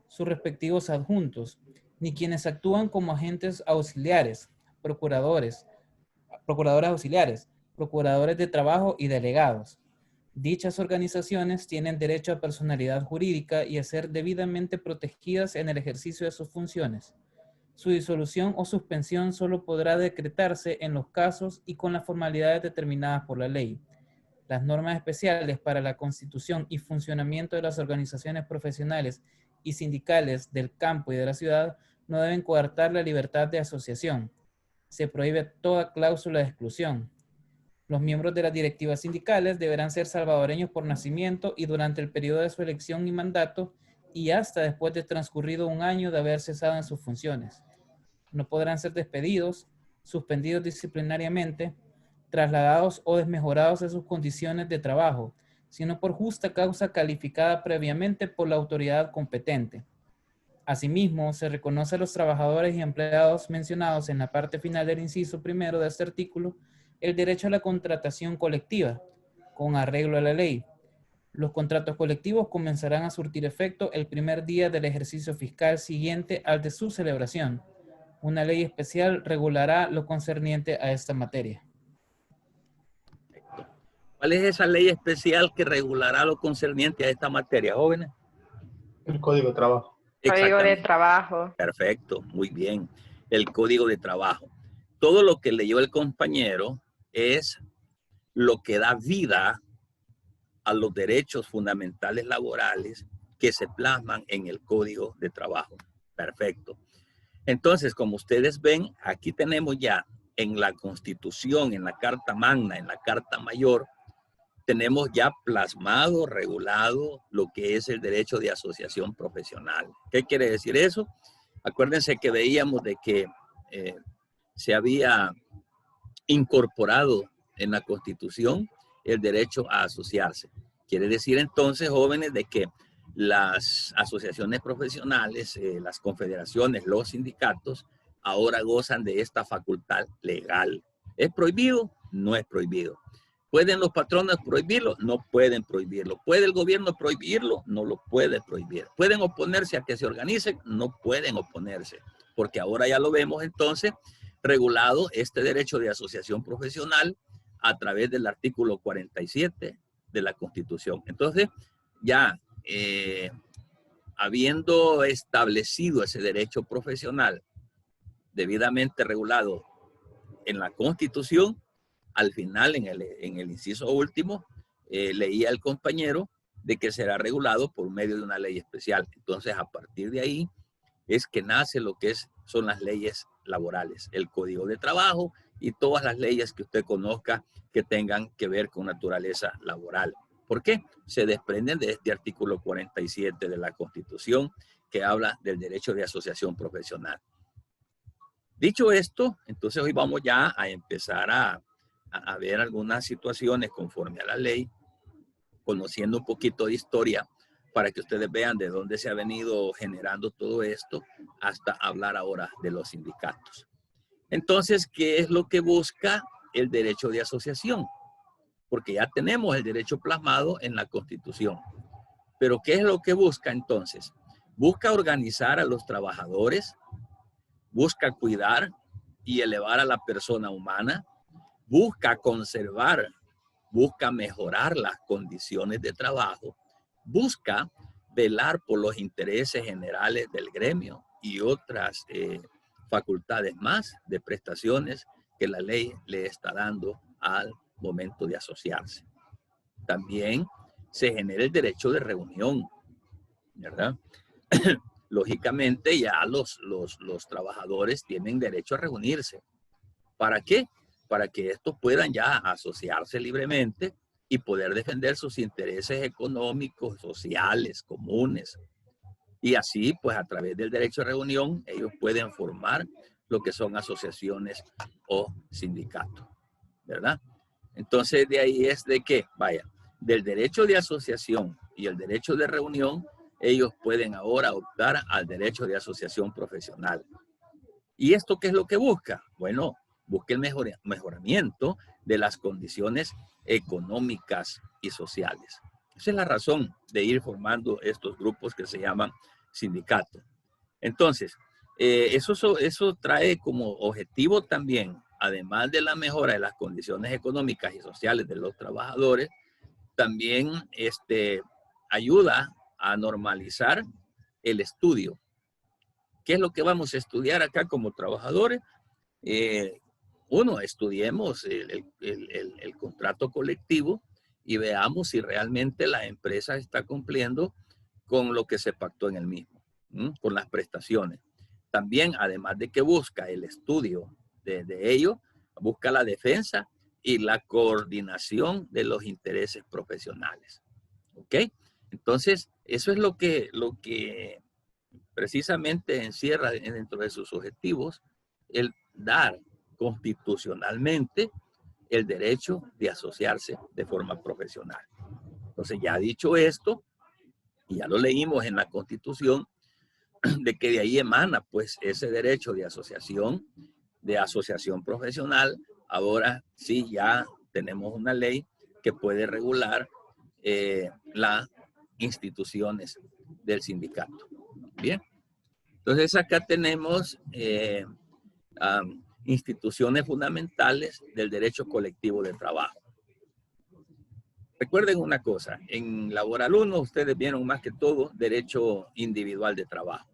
sus respectivos adjuntos, ni quienes actúan como agentes auxiliares, procuradores auxiliares, procuradores de trabajo y delegados. Dichas organizaciones tienen derecho a personalidad jurídica y a ser debidamente protegidas en el ejercicio de sus funciones. Su disolución o suspensión solo podrá decretarse en los casos y con las formalidades determinadas por la ley. Las normas especiales para la constitución y funcionamiento de las organizaciones profesionales y sindicales del campo y de la ciudad no deben coartar la libertad de asociación. Se prohíbe toda cláusula de exclusión. Los miembros de las directivas sindicales deberán ser salvadoreños por nacimiento y durante el periodo de su elección y mandato y hasta después de transcurrido un año de haber cesado en sus funciones. No podrán ser despedidos, suspendidos disciplinariamente, trasladados o desmejorados de sus condiciones de trabajo, sino por justa causa calificada previamente por la autoridad competente. Asimismo, se reconoce a los trabajadores y empleados mencionados en la parte final del inciso primero de este artículo el derecho a la contratación colectiva, con arreglo a la ley. Los contratos colectivos comenzarán a surtir efecto el primer día del ejercicio fiscal siguiente al de su celebración. Una ley especial regulará lo concerniente a esta materia. ¿Cuál es esa ley especial que regulará lo concerniente a esta materia, jóvenes? El Código de Trabajo. Código de Trabajo. Perfecto, muy bien. El Código de Trabajo. Todo lo que leyó el compañero es lo que da vida a los derechos fundamentales laborales que se plasman en el Código de Trabajo. Perfecto. Entonces, como ustedes ven, aquí tenemos ya en la Constitución, en la Carta Magna, en la Carta Mayor, tenemos ya plasmado, regulado lo que es el derecho de asociación profesional. ¿Qué quiere decir eso? Acuérdense que veíamos de que se había incorporado en la Constitución el derecho a asociarse. Quiere decir entonces, jóvenes, de que las asociaciones profesionales, las confederaciones, los sindicatos, ahora gozan de esta facultad legal. ¿Es prohibido? No es prohibido. ¿Pueden los patronos prohibirlo? No pueden prohibirlo. ¿Puede el gobierno prohibirlo? No lo puede prohibir. ¿Pueden oponerse a que se organicen? No pueden oponerse, porque ahora ya lo vemos entonces regulado este derecho de asociación profesional a través del artículo 47 de la Constitución. Entonces, ya habiendo establecido ese derecho profesional debidamente regulado en la Constitución, al final, en el inciso último, leía el compañero de que será regulado por medio de una ley especial. Entonces, a partir de ahí es que nace lo que son las leyes laborales, el Código de Trabajo y todas las leyes que usted conozca que tengan que ver con naturaleza laboral. ¿Por qué? Se desprenden de este artículo 47 de la Constitución que habla del derecho de asociación profesional. Dicho esto, entonces hoy vamos ya a empezar a ver algunas situaciones conforme a la ley, conociendo un poquito de historia para que ustedes vean de dónde se ha venido generando todo esto hasta hablar ahora de los sindicatos. Entonces, ¿qué es lo que busca el derecho de asociación? Porque ya tenemos el derecho plasmado en la Constitución. Pero ¿qué es lo que busca entonces? Busca organizar a los trabajadores, busca cuidar y elevar a la persona humana, busca conservar, busca mejorar las condiciones de trabajo, busca velar por los intereses generales del gremio y otras facultades más de prestaciones que la ley le está dando al momento de asociarse. También se genera el derecho de reunión, ¿verdad? Lógicamente ya los trabajadores tienen derecho a reunirse. ¿Para qué? Para que estos puedan ya asociarse libremente y poder defender sus intereses económicos, sociales, comunes. Y así, pues a través del derecho de reunión, ellos pueden formar lo que son asociaciones o sindicatos, ¿verdad? Entonces, de ahí es de que, vaya, del derecho de asociación y el derecho de reunión, ellos pueden ahora optar al derecho de asociación profesional. ¿Y esto qué es lo que busca? Bueno, busca el mejoramiento de las condiciones económicas y sociales. Esa es la razón de ir formando estos grupos que se llaman sindicatos. Entonces, eso trae como objetivo también, además de la mejora de las condiciones económicas y sociales de los trabajadores, también ayuda a normalizar el estudio. ¿Qué es lo que vamos a estudiar acá como trabajadores? Uno, estudiemos el contrato colectivo y veamos si realmente la empresa está cumpliendo con lo que se pactó en el mismo, con las prestaciones. También, además de que busca el estudio de ello, busca la defensa y la coordinación de los intereses profesionales. ¿Ok? Entonces, eso es lo que precisamente encierra dentro de sus objetivos el dar constitucionalmente el derecho de asociarse de forma profesional. Entonces, ya dicho esto, y ya lo leímos en la Constitución, de que de ahí emana pues ese derecho de asociación profesional. Ahora sí ya tenemos una ley que puede regular las instituciones del sindicato. Bien, entonces acá tenemos instituciones fundamentales del derecho colectivo de trabajo. Recuerden una cosa, en Laboral 1 ustedes vieron más que todo derecho individual de trabajo.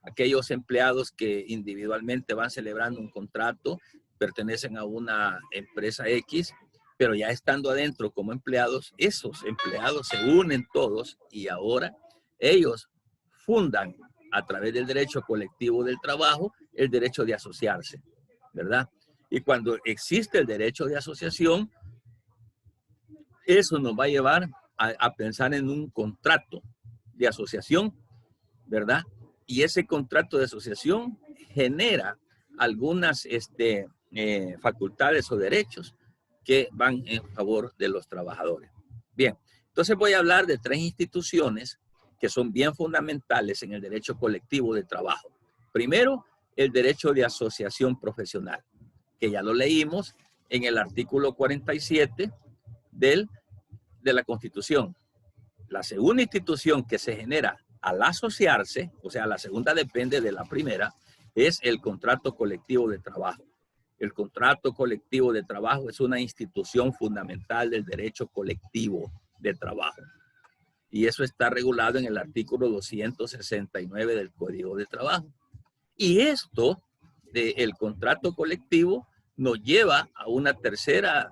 Aquellos empleados que individualmente van celebrando un contrato, pertenecen a una empresa X, pero ya estando adentro como empleados, esos empleados se unen todos y ahora ellos fundan a través del derecho colectivo del trabajo el derecho de asociarse, ¿verdad? Y cuando existe el derecho de asociación, eso nos va a llevar a pensar en un contrato de asociación, ¿verdad? Y ese contrato de asociación genera algunas facultades o derechos que van en favor de los trabajadores. Bien, entonces voy a hablar de 3 instituciones que son bien fundamentales en el derecho colectivo de trabajo. Primero, el derecho de asociación profesional, que ya lo leímos en el artículo 47 de la Constitución. La segunda institución que se genera al asociarse, o sea, la segunda depende de la primera, es el contrato colectivo de trabajo. El contrato colectivo de trabajo es una institución fundamental del derecho colectivo de trabajo. Y eso está regulado en el artículo 269 del Código de Trabajo. Y esto del contrato colectivo nos lleva a una tercera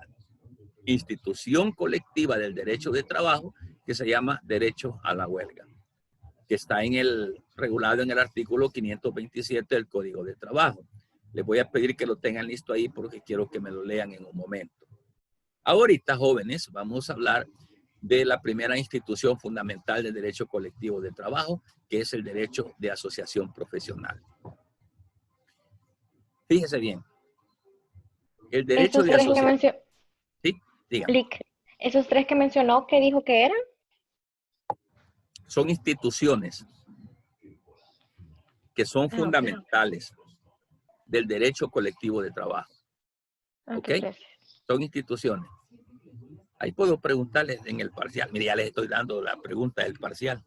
institución colectiva del derecho de trabajo que se llama derecho a la huelga, que está regulado en el artículo 527 del Código de Trabajo. Les voy a pedir que lo tengan listo ahí porque quiero que me lo lean en un momento. Ahorita, jóvenes, vamos a hablar de la primera institución fundamental del derecho colectivo de trabajo, que es el derecho de asociación profesional. Fíjese bien. El derecho de asociación. Sí, dígame. Esos 3 que mencionó, ¿qué dijo que eran? Son instituciones que son fundamentales del derecho colectivo de trabajo. ¿Ok? Son instituciones. Ahí puedo preguntarles en el parcial. Mire, ya les estoy dando la pregunta del parcial.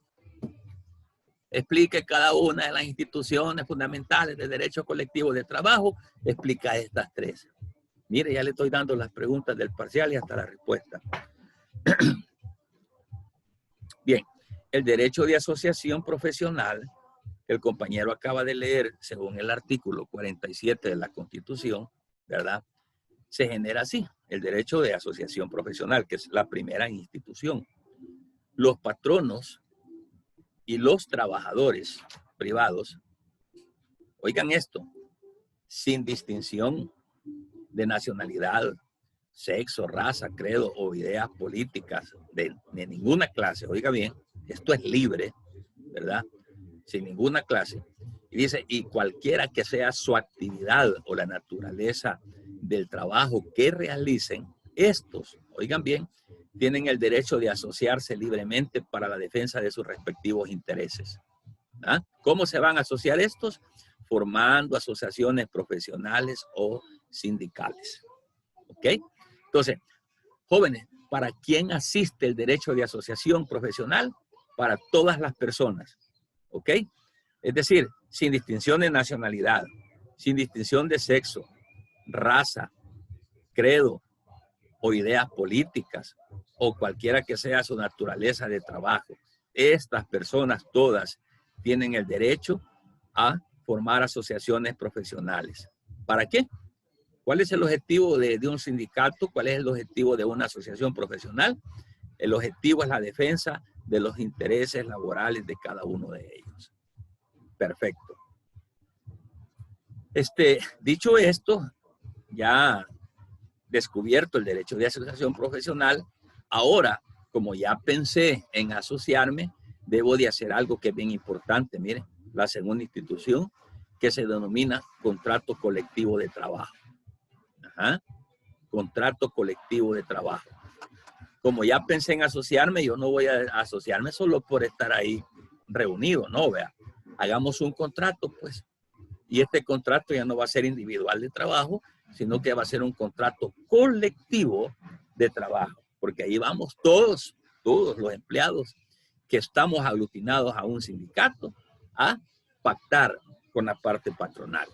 Explique cada una de las instituciones fundamentales del derecho colectivo de trabajo. Explica estas 3. Mire, ya le estoy dando las preguntas del parcial y hasta la respuesta. Bien, el derecho de asociación profesional, el compañero acaba de leer según el artículo 47 de la Constitución, ¿verdad? Se genera así, el derecho de asociación profesional, que es la primera institución. Los patronos y los trabajadores privados, oigan esto, sin distinción de nacionalidad, sexo, raza, credo o ideas políticas de ninguna clase, oiga bien, esto es libre, ¿verdad? Sin ninguna clase. Y dice, y cualquiera que sea su actividad o la naturaleza del trabajo que realicen, estos, oigan bien, tienen el derecho de asociarse libremente para la defensa de sus respectivos intereses. ¿Ah? ¿Cómo se van a asociar estos? Formando asociaciones profesionales o sindicales. ¿Ok? Entonces, jóvenes, ¿para quién asiste el derecho de asociación profesional? Para todas las personas. ¿Ok? Es decir, sin distinción de nacionalidad, sin distinción de sexo, raza, credo o ideas políticas o cualquiera que sea su naturaleza de trabajo. Estas personas todas tienen el derecho a formar asociaciones profesionales. ¿Para qué? ¿Cuál es el objetivo de un sindicato? ¿Cuál es el objetivo de una asociación profesional? El objetivo es la defensa de los intereses laborales de cada uno de ellos. Perfecto. Dicho esto, ya descubierto el derecho de asociación profesional, ahora, como ya pensé en asociarme, debo de hacer algo que es bien importante. Miren, la segunda institución que se denomina contrato colectivo de trabajo. Ajá. Contrato colectivo de trabajo. como ya pensé en asociarme, yo no voy a asociarme solo por estar ahí reunido, no, vea. Hagamos un contrato, pues. Y este contrato ya no va a ser individual de trabajo, sino que va a ser un contrato colectivo de trabajo. Porque ahí vamos todos los empleados que estamos aglutinados a un sindicato a pactar con la parte patronal.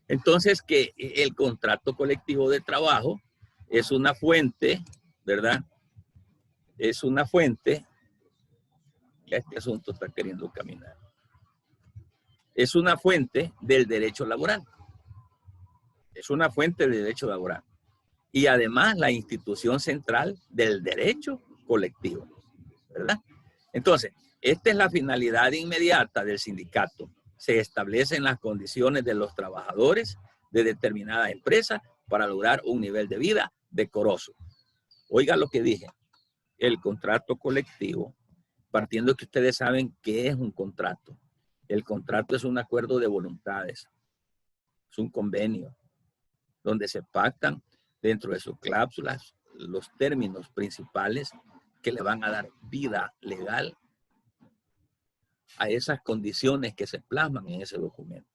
Entonces, que el contrato colectivo de trabajo es una fuente, ¿verdad? Es una fuente, ya este asunto está queriendo caminar. Es una fuente del derecho laboral. Es una fuente del derecho laboral. Y además la institución central del derecho colectivo, ¿verdad? Entonces, esta es la finalidad inmediata del sindicato. Se establecen las condiciones de los trabajadores de determinada empresa para lograr un nivel de vida decoroso. Oiga lo que dije. El contrato colectivo, partiendo de que ustedes saben qué es un contrato. El contrato es un acuerdo de voluntades. Es un convenio donde se pactan dentro de sus cláusulas los términos principales que le van a dar vida legal a esas condiciones que se plasman en ese documento.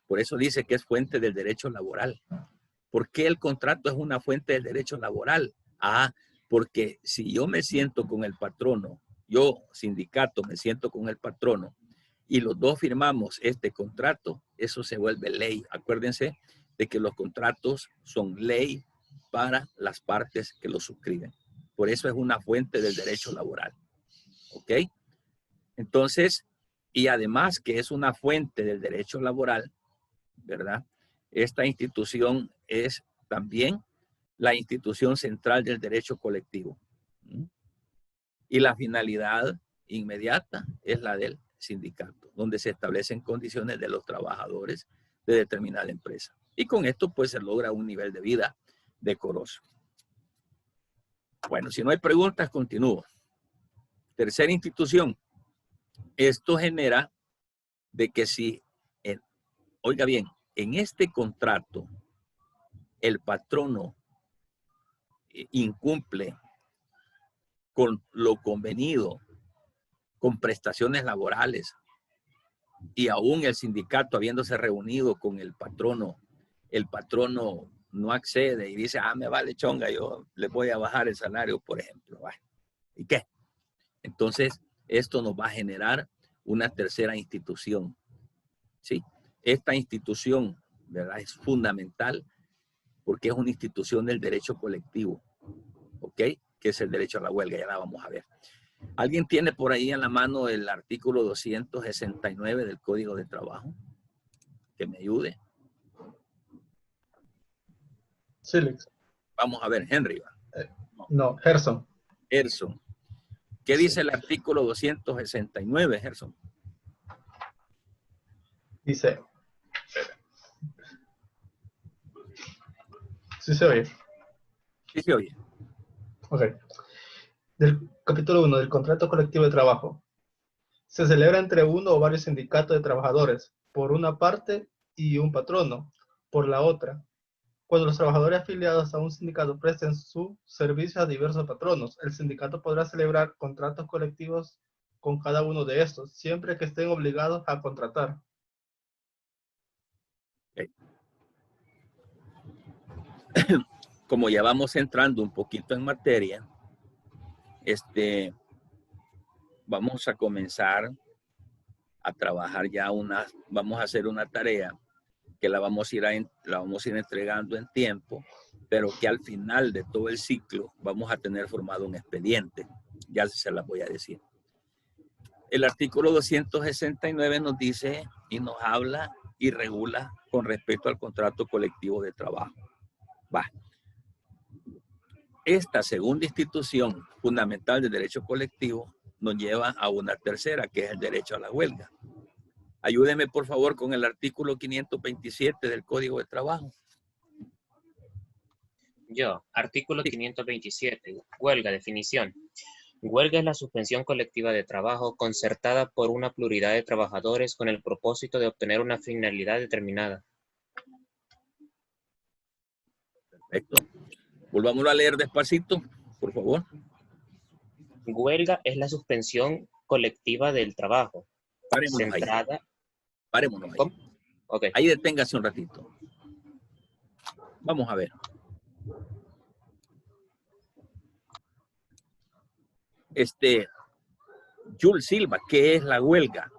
Por eso dice que es fuente del derecho laboral. ¿Por qué el contrato es una fuente del derecho laboral? Ah, porque si yo me siento con el patrono, yo, sindicato, me siento con el patrono y los dos firmamos este contrato, eso se vuelve ley. Acuérdense de que los contratos son ley para las partes que los suscriben. Por eso es una fuente del derecho laboral. ¿Ok? Entonces, y además que es una fuente del derecho laboral, ¿verdad? Esta institución es también la institución central del derecho colectivo. Y la finalidad inmediata es la del sindicato, donde se establecen condiciones de los trabajadores de determinada empresa. Y con esto pues se logra un nivel de vida decoroso. Bueno, si no hay preguntas, continúo. Tercera institución. Esto genera de que si, oiga bien, en este contrato el patrono incumple con lo convenido, con prestaciones laborales, y aún el sindicato habiéndose reunido con el patrono no accede y dice, me vale chonga, yo le voy a bajar el salario, por ejemplo. ¿Y qué? Entonces, esto nos va a generar una tercera institución. ¿Sí? Esta institución, ¿verdad? Es fundamental porque es una institución del derecho colectivo, ¿ok? Que es el derecho a la huelga, ya la vamos a ver. ¿Alguien tiene por ahí en la mano el artículo 269 del Código de Trabajo? Que me ayude. Silix. Vamos a ver, Henry. No, Gerson. Gerson. ¿Qué dice el artículo 269, Gerson? Dice. ¿Sí se oye? Sí se oye. Ok. Del capítulo 1 del contrato colectivo de trabajo. Se celebra entre uno o varios sindicatos de trabajadores, por una parte, y un patrono, por la otra. Cuando los trabajadores afiliados a un sindicato presten su servicio a diversos patronos, el sindicato podrá celebrar contratos colectivos con cada uno de estos, siempre que estén obligados a contratar. Okay. Como ya vamos entrando un poquito en materia, vamos a comenzar a trabajar ya vamos a hacer una tarea que la vamos a ir entregando en tiempo, pero que al final de todo el ciclo vamos a tener formado un expediente. Ya se las voy a decir. El artículo 269 nos dice y nos habla y regula con respecto al contrato colectivo de trabajo. Esta segunda institución fundamental del derecho colectivo nos lleva a una tercera, que es el derecho a la huelga. Ayúdeme, por favor, con el artículo 527 del Código de Trabajo. Artículo 527, huelga, definición. Huelga es la suspensión colectiva de trabajo concertada por una pluralidad de trabajadores con el propósito de obtener una finalidad determinada. Perfecto. Volvámoslo a leer despacito, por favor. Huelga es la suspensión colectiva del trabajo. Parémonos ahí. Centrada. Parémonos ahí. ¿Cómo? Ok. Ahí deténgase un ratito. Vamos a ver. Jules Silva, ¿qué es la huelga?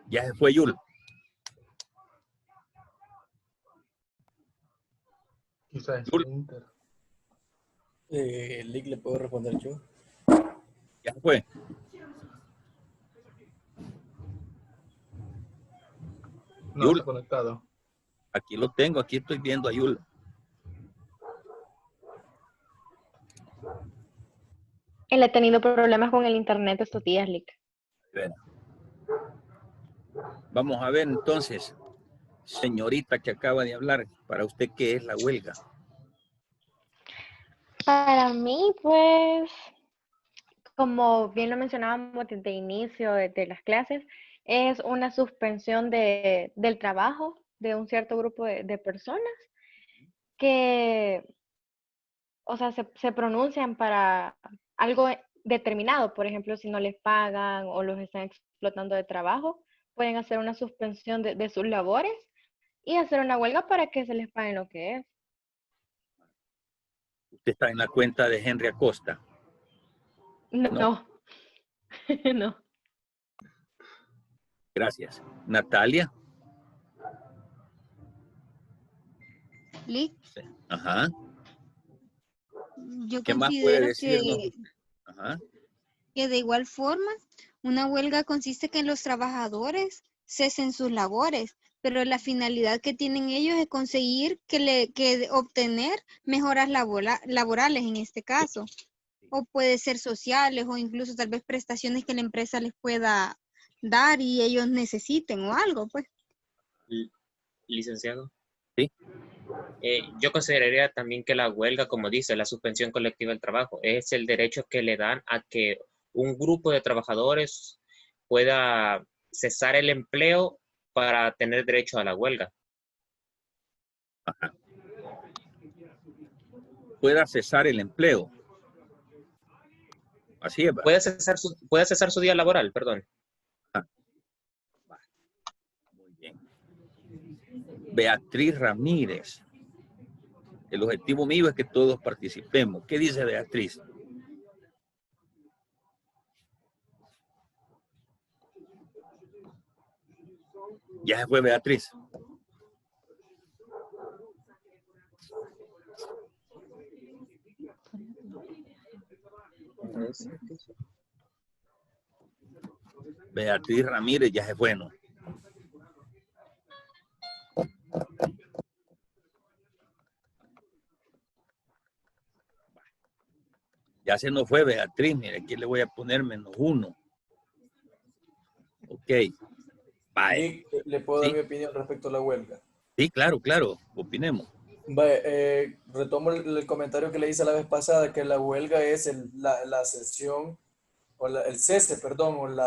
Ya se fue Jules. Quizás Jules. Inter. Lick, le puedo responder yo. Ya se fue. No Yul. está conectado. Aquí lo tengo, aquí estoy viendo a Jules. Él ha tenido problemas con el internet estos días, Lick. Vamos a ver entonces, señorita que acaba de hablar, para usted, ¿qué es la huelga? Para mí, pues, como bien lo mencionábamos desde el inicio de las clases, es una suspensión del trabajo de un cierto grupo de personas que, o sea, se pronuncian para algo determinado. Por ejemplo, si no les pagan o los están explotando de trabajo, pueden hacer una suspensión de sus labores y hacer una huelga para que se les paguen lo que es. Usted está en la cuenta de Henry Acosta. No. No. Gracias. Natalia. Lick, Sí. Ajá. yo ¿Qué más puede considero decirnos usted? Ajá. que de igual forma, una huelga consiste que los trabajadores cesen sus labores, pero la finalidad que tienen ellos es conseguir que obtener mejoras laborales en este caso, o puede ser sociales o incluso tal vez prestaciones que la empresa les pueda dar y ellos necesiten o algo, pues. Licenciado. Sí. Yo consideraría también que la huelga, como dice, la suspensión colectiva del trabajo, es el derecho que le dan a que un grupo de trabajadores pueda cesar el empleo para tener derecho a la huelga. Ajá. Pueda cesar el empleo. Así es. Puede cesar su día laboral, perdón. Muy bien. Beatriz Ramírez. El objetivo mío es que todos participemos. ¿Qué dice Beatriz? Ya se fue Beatriz. Beatriz Ramírez ya se fue, ¿no? Ya se nos fue Beatriz. Mire, aquí le voy a poner -1. Ok. Bye. Lick, le puedo Sí. dar mi opinión respecto a la huelga. Sí, claro, claro. Opinemos. Retomo el comentario que le hice la vez pasada, que la huelga es la sesión, o el cese, perdón,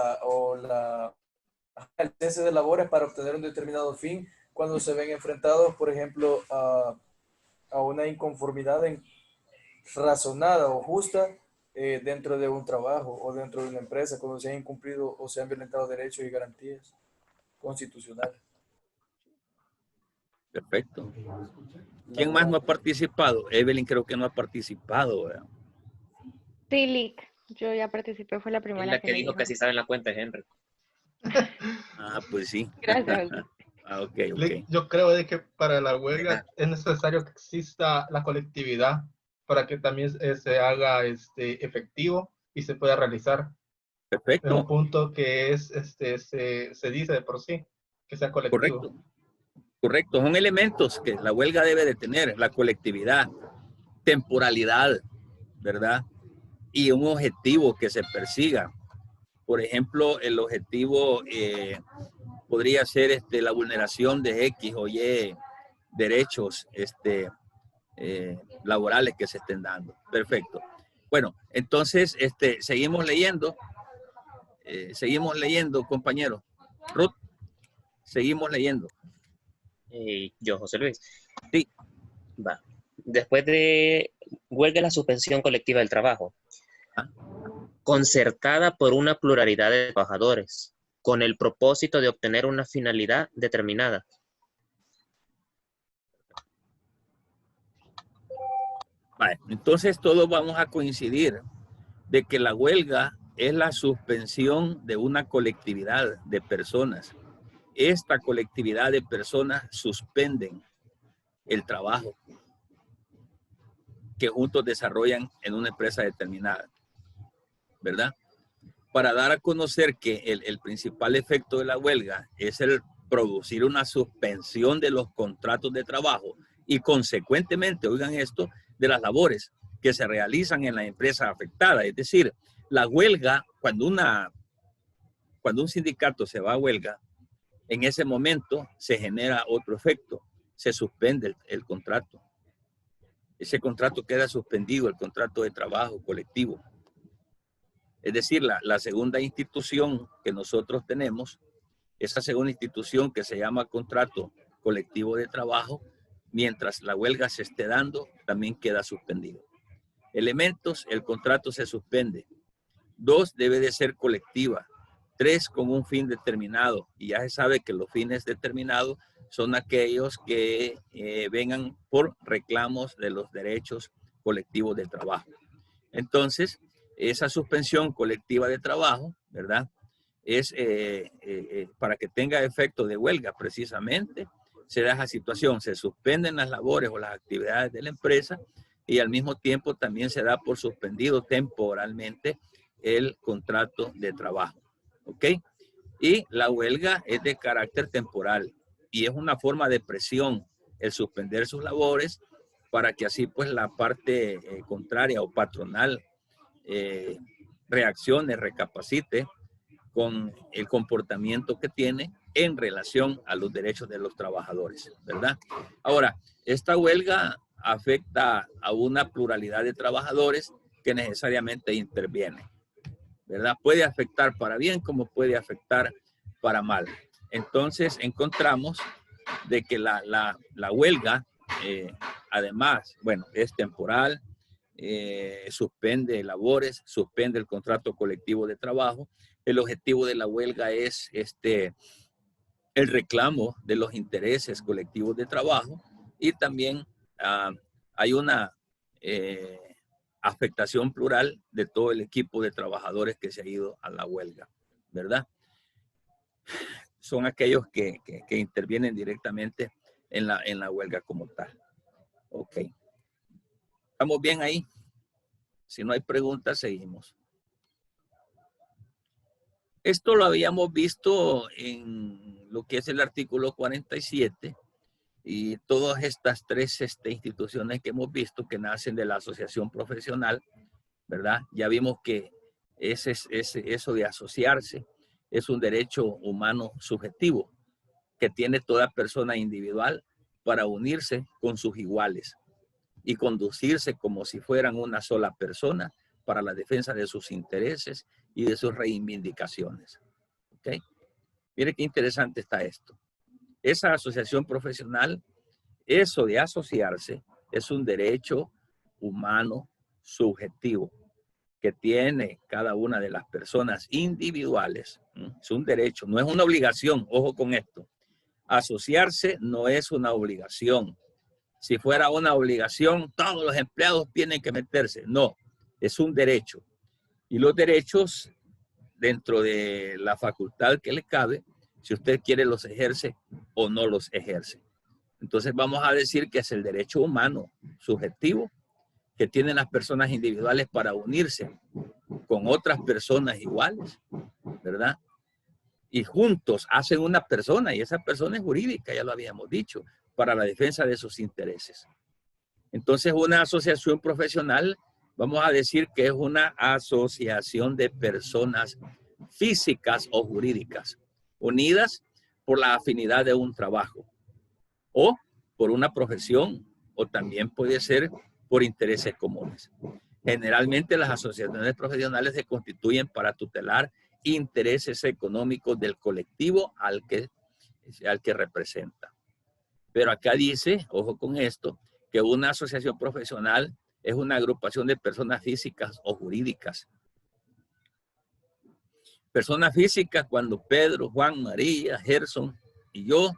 el cese de labores para obtener un determinado fin cuando se ven enfrentados, por ejemplo, a una inconformidad razonada o justa dentro de un trabajo o dentro de una empresa, cuando se han incumplido o se han violentado derechos y garantías constitucionales. Perfecto. ¿Quién más no ha participado? Evelyn creo que no ha participado, ¿verdad? Sí, Lick. Yo ya participé, fue la Es primera la que que me dijo dijo. que sí sabe en la cuenta de Henry. Ah, pues sí. Gracias. Ah, ok. Yo creo de que para la huelga es necesario que exista la colectividad para que también se haga efectivo y se pueda realizar. Es un Perfecto. punto que es se dice de por sí, que sea colectivo. Correcto. Correcto. Son elementos que la huelga debe de tener. La colectividad, temporalidad, ¿verdad? Y un objetivo que se persiga. Por ejemplo, el objetivo podría ser la vulneración de X o Y derechos laborales que se estén dando. Perfecto. Bueno, entonces seguimos leyendo, compañeros. Ruth. Seguimos leyendo. Yo, José Luis. Sí. Va. Después de huelga, la suspensión colectiva del trabajo, concertada por una pluralidad de trabajadores, con el propósito de obtener una finalidad determinada. Vale, entonces todos vamos a coincidir de que la huelga es la suspensión de una colectividad de personas. Esta colectividad de personas suspenden el trabajo que juntos desarrollan en una empresa determinada, ¿verdad? Para dar a conocer que el principal efecto de la huelga es el producir una suspensión de los contratos de trabajo y consecuentemente, oigan esto, de las labores que se realizan en la empresa afectada. Es decir, la huelga, cuando un sindicato se va a huelga, en ese momento se genera otro efecto, se suspende el contrato. Ese contrato queda suspendido, el contrato de trabajo colectivo. Es decir, la segunda institución que nosotros tenemos, esa segunda institución que se llama contrato colectivo de trabajo, mientras la huelga se esté dando, también queda suspendido. Elementos, el contrato se suspende. 2, debe de ser colectiva. 3, con un fin determinado. Y ya se sabe que los fines determinados son aquellos que vengan por reclamos de los derechos colectivos de trabajo. Entonces, esa suspensión colectiva de trabajo, ¿verdad? Es para que tenga efecto de huelga precisamente, se da esa situación, se suspenden las labores o las actividades de la empresa y al mismo tiempo también se da por suspendido temporalmente el contrato de trabajo, ¿ok? Y la huelga es de carácter temporal y es una forma de presión el suspender sus labores para que así pues la parte contraria o patronal reaccione, recapacite con el comportamiento que tiene en relación a los derechos de los trabajadores, ¿verdad? Ahora, esta huelga afecta a una pluralidad de trabajadores que necesariamente intervienen, ¿verdad? Puede afectar para bien como puede afectar para mal. Entonces, encontramos de que la huelga, además, bueno, es temporal, suspende labores, suspende el contrato colectivo de trabajo. El objetivo de la huelga es el reclamo de los intereses colectivos de trabajo y también hay una afectación plural de todo el equipo de trabajadores que se ha ido a la huelga, ¿verdad? Son aquellos que intervienen directamente en la huelga como tal. Ok. ¿Estamos bien ahí? Si no hay preguntas, seguimos. Esto lo habíamos visto en lo que es el artículo 47 y todas estas tres instituciones que hemos visto que nacen de la asociación profesional, ¿verdad? Ya vimos que eso de asociarse es un derecho humano subjetivo que tiene toda persona individual para unirse con sus iguales y conducirse como si fueran una sola persona para la defensa de sus intereses y de sus reivindicaciones. ¿Ok? Mire qué interesante está esto. Esa asociación profesional, eso de asociarse, es un derecho humano subjetivo que tiene cada una de las personas individuales. Es un derecho, no es una obligación. Ojo con esto. Asociarse no es una obligación. Si fuera una obligación, todos los empleados tienen que meterse. No, es un derecho. Y los derechos, dentro de la facultad que le cabe, si usted quiere los ejerce o no los ejerce. Entonces vamos a decir que es el derecho humano subjetivo que tienen las personas individuales para unirse con otras personas iguales, ¿verdad? Y juntos hacen una persona y esa persona es jurídica, ya lo habíamos dicho, para la defensa de sus intereses. Entonces una asociación profesional, vamos a decir que es una asociación de personas físicas o jurídicas unidas por la afinidad de un trabajo o por una profesión o también puede ser por intereses comunes. Generalmente las asociaciones profesionales se constituyen para tutelar intereses económicos del colectivo al que al que representa. Pero acá dice, ojo con esto, que una asociación profesional es una agrupación de personas físicas o jurídicas. Personas físicas cuando Pedro, Juan, María, Gerson y yo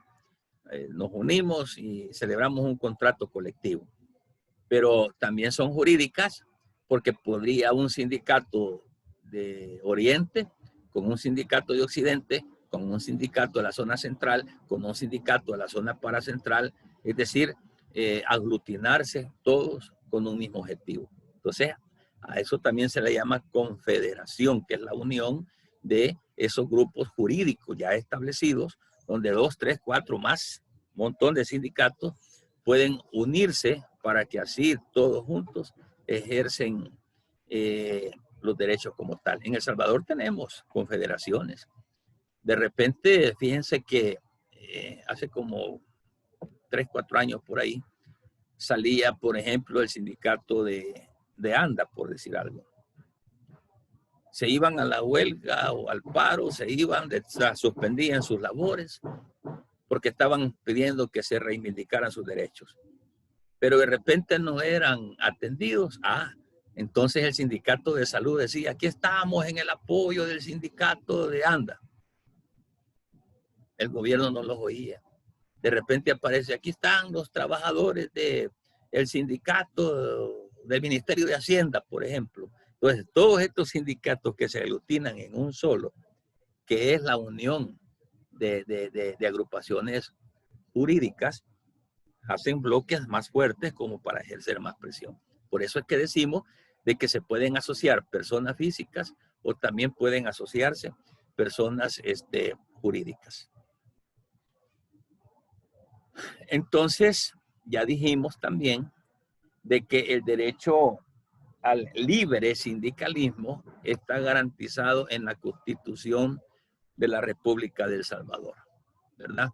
nos unimos y celebramos un contrato colectivo. Pero también son jurídicas porque podría un sindicato de Oriente con un sindicato de Occidente, con un sindicato de la zona central, con un sindicato de la zona paracentral, es decir, aglutinarse todos con un mismo objetivo. Entonces, a eso también se le llama confederación, que es la unión de esos grupos jurídicos ya establecidos, donde 2, 3, 4 más, un montón de sindicatos pueden unirse para que así todos juntos ejercen los derechos como tal. En El Salvador tenemos confederaciones. De repente, fíjense que hace como 3, 4 años por ahí, salía, por ejemplo, el sindicato de ANDA, por decir algo. Se iban a la huelga o al paro, se iban, suspendían sus labores, porque estaban pidiendo que se reivindicaran sus derechos. Pero de repente no eran atendidos. Entonces el sindicato de salud decía, aquí estamos en el apoyo del sindicato de ANDA. El gobierno no los oía. De repente aparece, aquí están los trabajadores del sindicato del Ministerio de Hacienda, por ejemplo. Entonces, todos estos sindicatos que se aglutinan en un solo, que es la unión de agrupaciones jurídicas, hacen bloques más fuertes como para ejercer más presión. Por eso es que decimos de que se pueden asociar personas físicas o también pueden asociarse personas jurídicas. Entonces, ya dijimos también de que el derecho al libre sindicalismo está garantizado en la Constitución de la República de El Salvador, ¿verdad?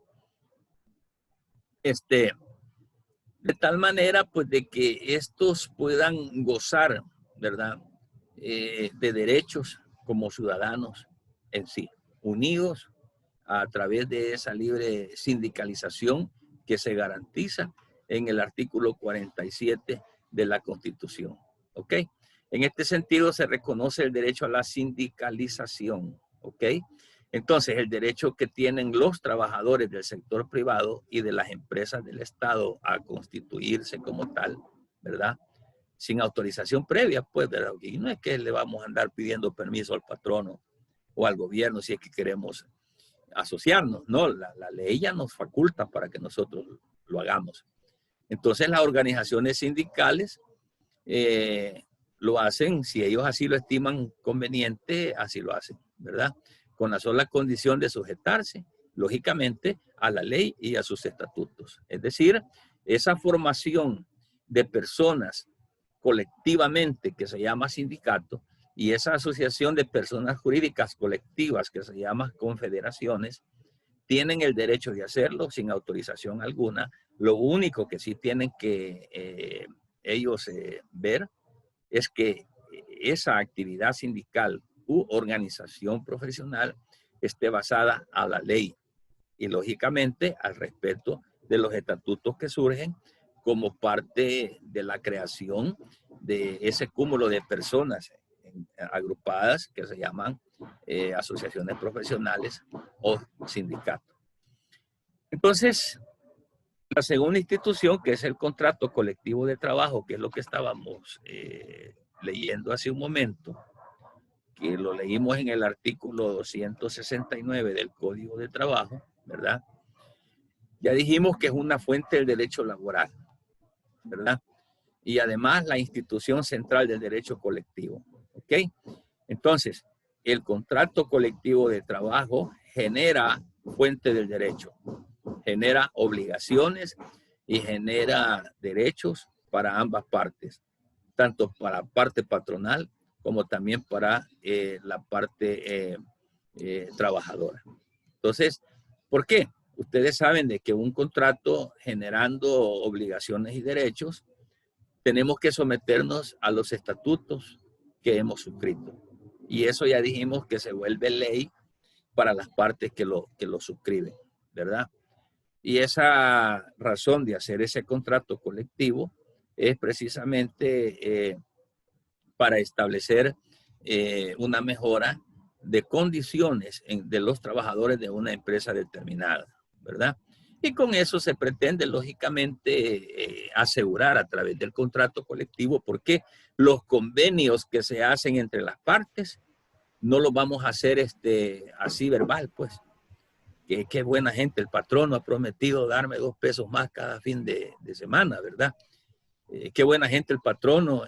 De tal manera, pues, de que estos puedan gozar, ¿verdad? De derechos como ciudadanos en sí, unidos a través de esa libre sindicalización que se garantiza en el artículo 47 de la Constitución. ¿Ok? En este sentido se reconoce el derecho a la sindicalización. ¿Ok? Entonces, el derecho que tienen los trabajadores del sector privado y de las empresas del Estado a constituirse como tal, ¿verdad? Sin autorización previa, pues, ¿verdad? Y no es que le vamos a andar pidiendo permiso al patrono o al gobierno si es que queremos asociarnos, no, la ley ya nos faculta para que nosotros lo hagamos. Entonces las organizaciones sindicales lo hacen, si ellos así lo estiman conveniente, así lo hacen, ¿verdad? Con la sola condición de sujetarse, lógicamente, a la ley y a sus estatutos. Es decir, esa formación de personas colectivamente que se llama sindicato, y esa asociación de personas jurídicas colectivas que se llaman confederaciones, tienen el derecho de hacerlo sin autorización alguna. Lo único que sí tienen que ellos ver es que esa actividad sindical u organización profesional esté basada a la ley y lógicamente al respeto de los estatutos que surgen como parte de la creación de ese cúmulo de personas agrupadas que se llaman asociaciones profesionales o sindicatos. Entonces, la segunda institución, que es el contrato colectivo de trabajo, que es lo que estábamos leyendo hace un momento, que lo leímos en el artículo 269 del Código de Trabajo, ¿verdad? Ya dijimos que es una fuente del derecho laboral, ¿verdad? Y además la institución central del derecho colectivo, ¿ok? Entonces, el contrato colectivo de trabajo genera fuente del derecho, genera obligaciones y genera derechos para ambas partes, tanto para la parte patronal como también para la parte trabajadora. Entonces, ¿por qué? Ustedes saben de que un contrato generando obligaciones y derechos, tenemos que someternos a los estatutos que hemos suscrito. Y eso ya dijimos que se vuelve ley para las partes que lo suscriben. ¿verdad? Y esa razón de hacer ese contrato colectivo es precisamente para establecer una mejora de condiciones de los trabajadores de una empresa determinada, ¿verdad? Y con eso se pretende, lógicamente, asegurar a través del contrato colectivo, porque los convenios que se hacen entre las partes no los vamos a hacer así verbal, pues. Qué buena gente, el patrono ha prometido darme 2 pesos más cada fin de semana, ¿verdad? Qué buena gente el patrono,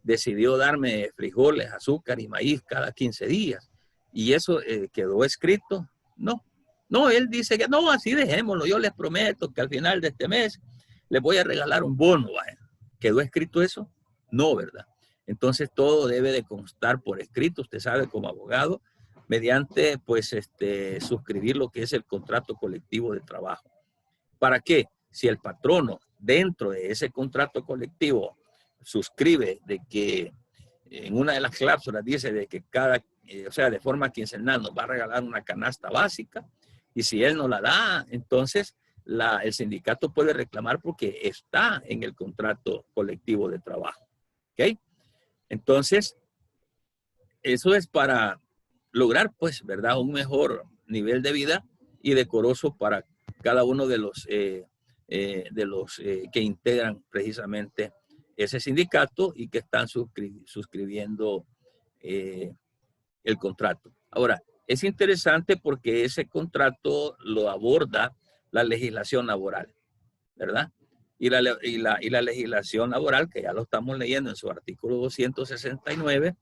decidió darme frijoles, azúcar y maíz cada 15 días. Y eso quedó escrito. No, él dice que no, así dejémoslo. Yo les prometo que al final de este mes les voy a regalar un bono. Vaya. ¿Quedó escrito eso? No, ¿verdad? Entonces todo debe de constar por escrito, usted sabe, como abogado, mediante, pues, suscribir lo que es el contrato colectivo de trabajo. ¿Para qué? Si el patrono dentro de ese contrato colectivo suscribe de que en una de las cláusulas dice de que o sea, de forma quincenal nos va a regalar una canasta básica, y si él no la da, entonces el sindicato puede reclamar porque está en el contrato colectivo de trabajo. ¿Ok? Entonces, eso es para lograr, pues, ¿verdad?, un mejor nivel de vida y decoroso para cada uno de los que integran precisamente ese sindicato y que están suscribiendo el contrato. Ahora, es interesante porque ese contrato lo aborda la legislación laboral, ¿verdad? Y la legislación laboral, que ya lo estamos leyendo en su artículo 269,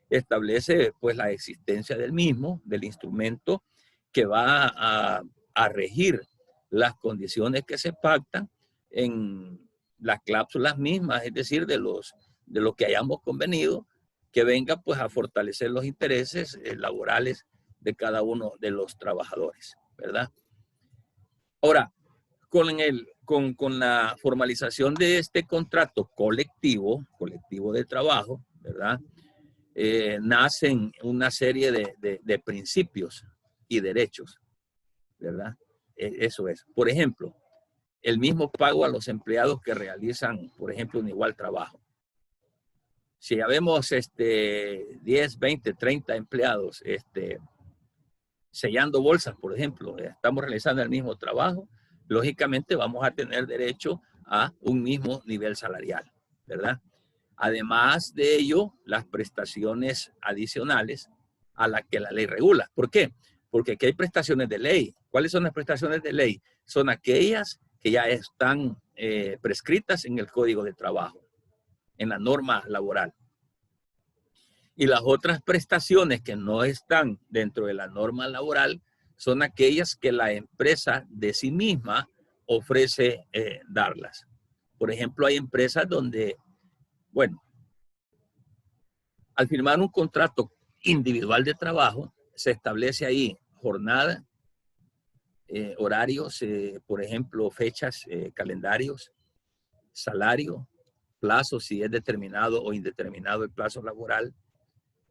establece pues la existencia del mismo, del instrumento que va a regir las condiciones que se pactan en las cláusulas mismas, es decir, de lo que hayamos convenido, que venga pues a fortalecer los intereses laborales de cada uno de los trabajadores, ¿verdad? Ahora, con la formalización de este contrato colectivo de trabajo, ¿verdad? Nacen una serie de principios y derechos, ¿verdad? Eso es. Por ejemplo, el mismo pago a los empleados que realizan, por ejemplo, un igual trabajo. Si ya vemos 10, 20, 30 empleados sellando bolsas, por ejemplo, estamos realizando el mismo trabajo, lógicamente vamos a tener derecho a un mismo nivel salarial, ¿verdad? Además de ello, las prestaciones adicionales a las que la ley regula. ¿Por qué? Porque aquí hay prestaciones de ley. ¿Cuáles son las prestaciones de ley? Son aquellas que ya están prescritas en el Código de Trabajo, en la norma laboral. Y las otras prestaciones que no están dentro de la norma laboral son aquellas que la empresa de sí misma ofrece darlas. Por ejemplo, hay empresas donde, bueno, al firmar un contrato individual de trabajo, se establece ahí jornada, horarios, por ejemplo, fechas, calendarios, salario, plazo, si es determinado o indeterminado el plazo laboral,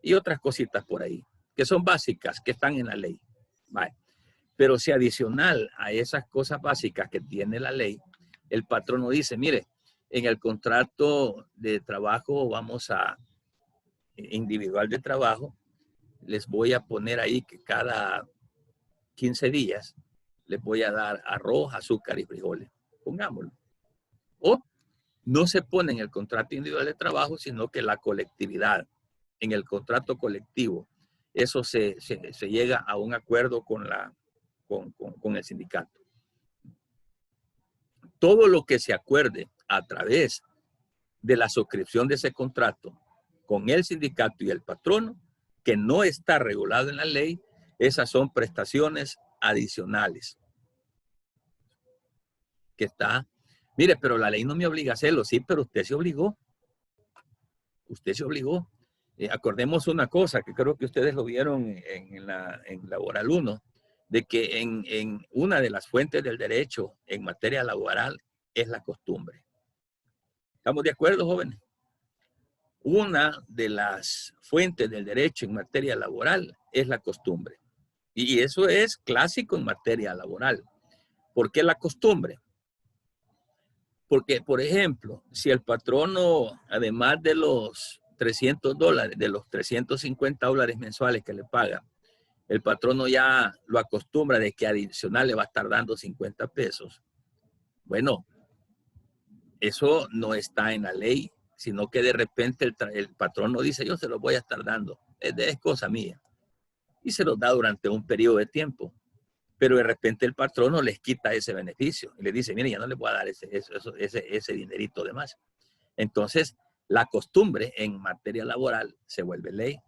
y otras cositas por ahí, que son básicas, que están en la ley. Vale. Pero si adicional a esas cosas básicas que tiene la ley, el patrono dice, mire, en el contrato de trabajo individual de trabajo, les voy a poner ahí que cada 15 días les voy a dar arroz, azúcar y frijoles. Pongámoslo. O no se pone en el contrato individual de trabajo, sino que la colectividad, en el contrato colectivo, eso se llega a un acuerdo con el sindicato. Todo lo que se acuerde a través de la suscripción de ese contrato con el sindicato y el patrono, que no está regulado en la ley, esas son prestaciones adicionales. Que está, mire, pero la ley no me obliga a hacerlo. Sí, pero usted se obligó. Usted se obligó. Acordemos una cosa, que creo que ustedes lo vieron en Laboral 1, de que en una de las fuentes del derecho en materia laboral es la costumbre. ¿Estamos de acuerdo, jóvenes? Una de las fuentes del derecho en materia laboral es la costumbre. Y eso es clásico en materia laboral. ¿Por qué la costumbre? Porque, por ejemplo, si el patrono, además de los $300, de los $350 mensuales que le paga, el patrono ya lo acostumbra de que adicional le va a estar dando 50 pesos. Bueno, eso no está en la ley, sino que de repente el patrono dice, yo se lo voy a estar dando, es cosa mía. Y se los da durante un periodo de tiempo. Pero de repente el patrono les quita ese beneficio y le dice, mire, ya no le voy a dar ese dinerito de más. Entonces, la costumbre en materia laboral se vuelve ley.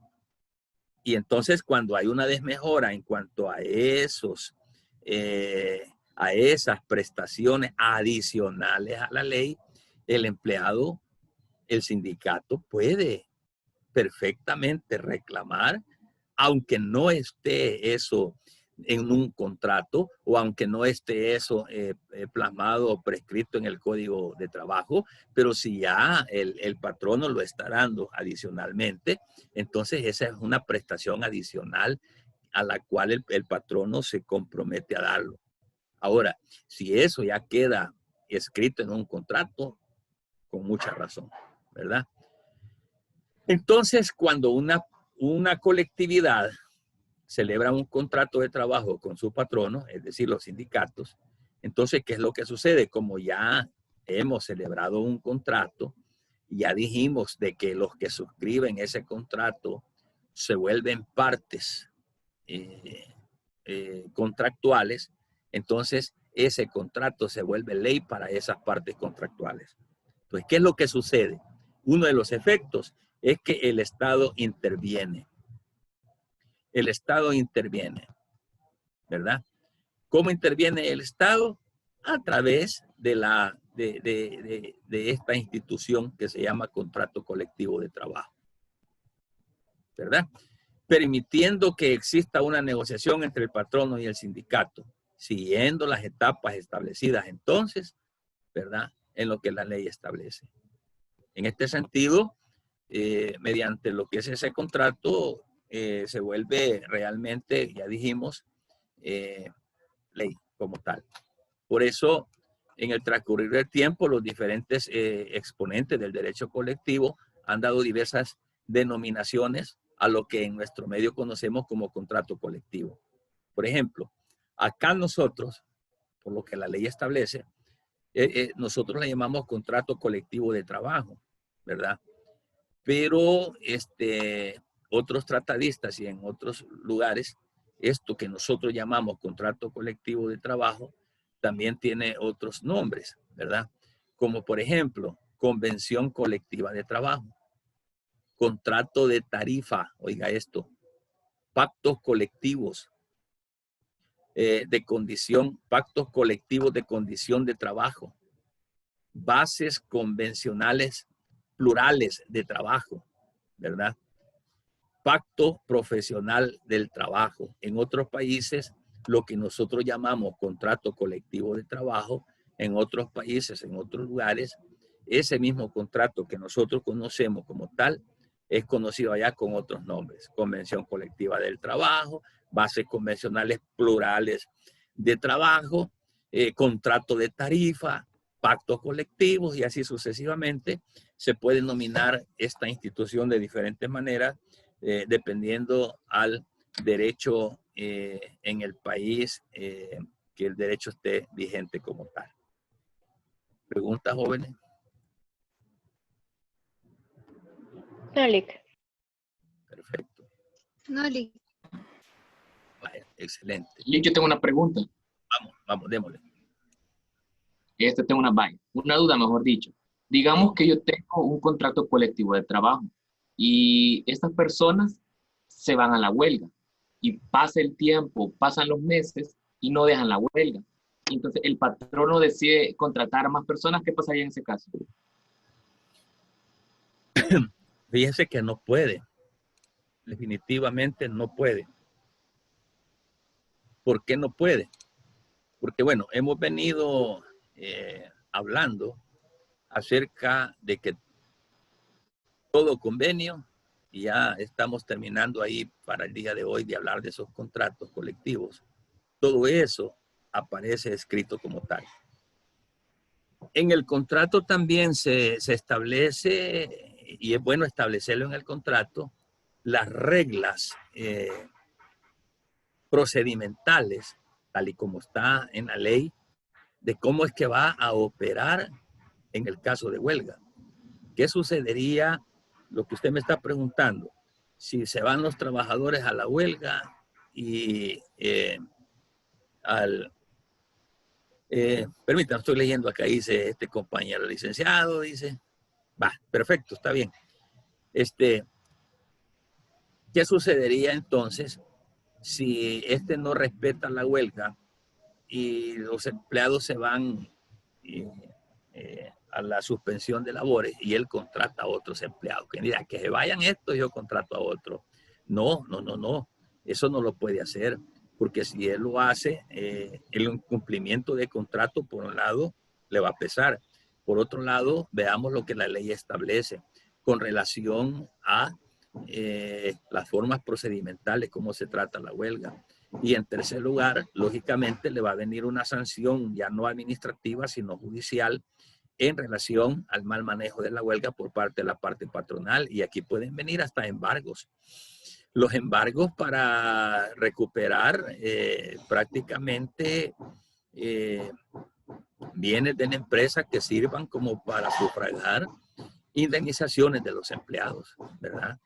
Y entonces, cuando hay una desmejora en cuanto a esas prestaciones adicionales a la ley, el empleado, el sindicato puede perfectamente reclamar, aunque no esté eso en un contrato o aunque no esté eso plasmado o prescrito en el Código de Trabajo, pero si ya el patrono lo está dando adicionalmente, entonces esa es una prestación adicional a la cual el patrono se compromete a darlo. Ahora, si eso ya queda escrito en un contrato, con mucha razón, ¿verdad? Entonces, cuando una colectividad celebra un contrato de trabajo con su patrono, es decir, los sindicatos, entonces, ¿qué es lo que sucede? Como ya hemos celebrado un contrato, ya dijimos de que los que suscriben ese contrato se vuelven partes contractuales, entonces ese contrato se vuelve ley para esas partes contractuales. Entonces, ¿qué es lo que sucede? Uno de los efectos es que el Estado interviene. El Estado interviene, ¿verdad? ¿Cómo interviene el Estado? A través de esta institución que se llama contrato colectivo de trabajo, ¿verdad? Permitiendo que exista una negociación entre el patrono y el sindicato, siguiendo las etapas establecidas entonces, ¿verdad? En lo que la ley establece. En este sentido, mediante lo que es ese contrato, se vuelve realmente, ya dijimos, ley como tal. Por eso, en el transcurrir del tiempo, los diferentes exponentes del derecho colectivo han dado diversas denominaciones a lo que en nuestro medio conocemos como contrato colectivo. Por ejemplo, acá nosotros, por lo que la ley establece, nosotros le llamamos contrato colectivo de trabajo, ¿verdad? Pero otros tratadistas y en otros lugares, esto que nosotros llamamos contrato colectivo de trabajo, también tiene otros nombres, ¿verdad? Como por ejemplo, convención colectiva de trabajo, contrato de tarifa, oiga esto, pactos colectivos de condición, pactos colectivos de condición de trabajo, bases convencionales plurales de trabajo, ¿verdad? Pacto profesional del trabajo. En otros países, lo que nosotros llamamos contrato colectivo de trabajo, en otros países, en otros lugares, ese mismo contrato que nosotros conocemos como tal, es conocido allá con otros nombres. Convención colectiva del trabajo, bases convencionales plurales de trabajo, contrato de tarifa, pactos colectivos y así sucesivamente. Se puede nominar esta institución de diferentes maneras dependiendo al derecho en el país que el derecho esté vigente como tal. ¿Preguntas, jóvenes? No, Lick. Perfecto. No, Lick. Vaya, excelente. Lick, yo tengo una pregunta. Vamos, démosle. Tengo una duda, mejor dicho. Digamos que yo tengo un contrato colectivo de trabajo y estas personas se van a la huelga y pasa el tiempo, pasan los meses y no dejan la huelga. Entonces el patrono decide contratar a más personas. ¿Qué pasaría en ese caso? Fíjense que no puede. Definitivamente no puede. ¿Por qué no puede? Porque bueno, hemos venido hablando acerca de que todo convenio y ya estamos terminando ahí para el día de hoy de hablar de esos contratos colectivos, todo eso aparece escrito como tal. En el contrato también se establece, y es bueno establecerlo en el contrato, las reglas procedimentales, tal y como está en la ley, de cómo es que va a operar en el caso de huelga. ¿Qué sucedería? Lo que usted me está preguntando, si se van los trabajadores a la huelga y permítanme, estoy leyendo acá, dice este compañero licenciado, dice, va, perfecto, está bien. ¿Qué sucedería entonces si no respeta la huelga y los empleados se van a la suspensión de labores y él contrata a otros empleados? Que mira, que se vayan estos, yo contrato a otros. No. Eso no lo puede hacer, porque si él lo hace, el incumplimiento de contrato, por un lado, le va a pesar. Por otro lado, veamos lo que la ley establece con relación a las formas procedimentales, cómo se trata la huelga. Y en tercer lugar, lógicamente, le va a venir una sanción ya no administrativa, sino judicial, en relación al mal manejo de la huelga por parte de la parte patronal. Y aquí pueden venir hasta embargos. Los embargos para recuperar prácticamente bienes de la empresa que sirvan como para sufragar indemnizaciones de los empleados, ¿verdad?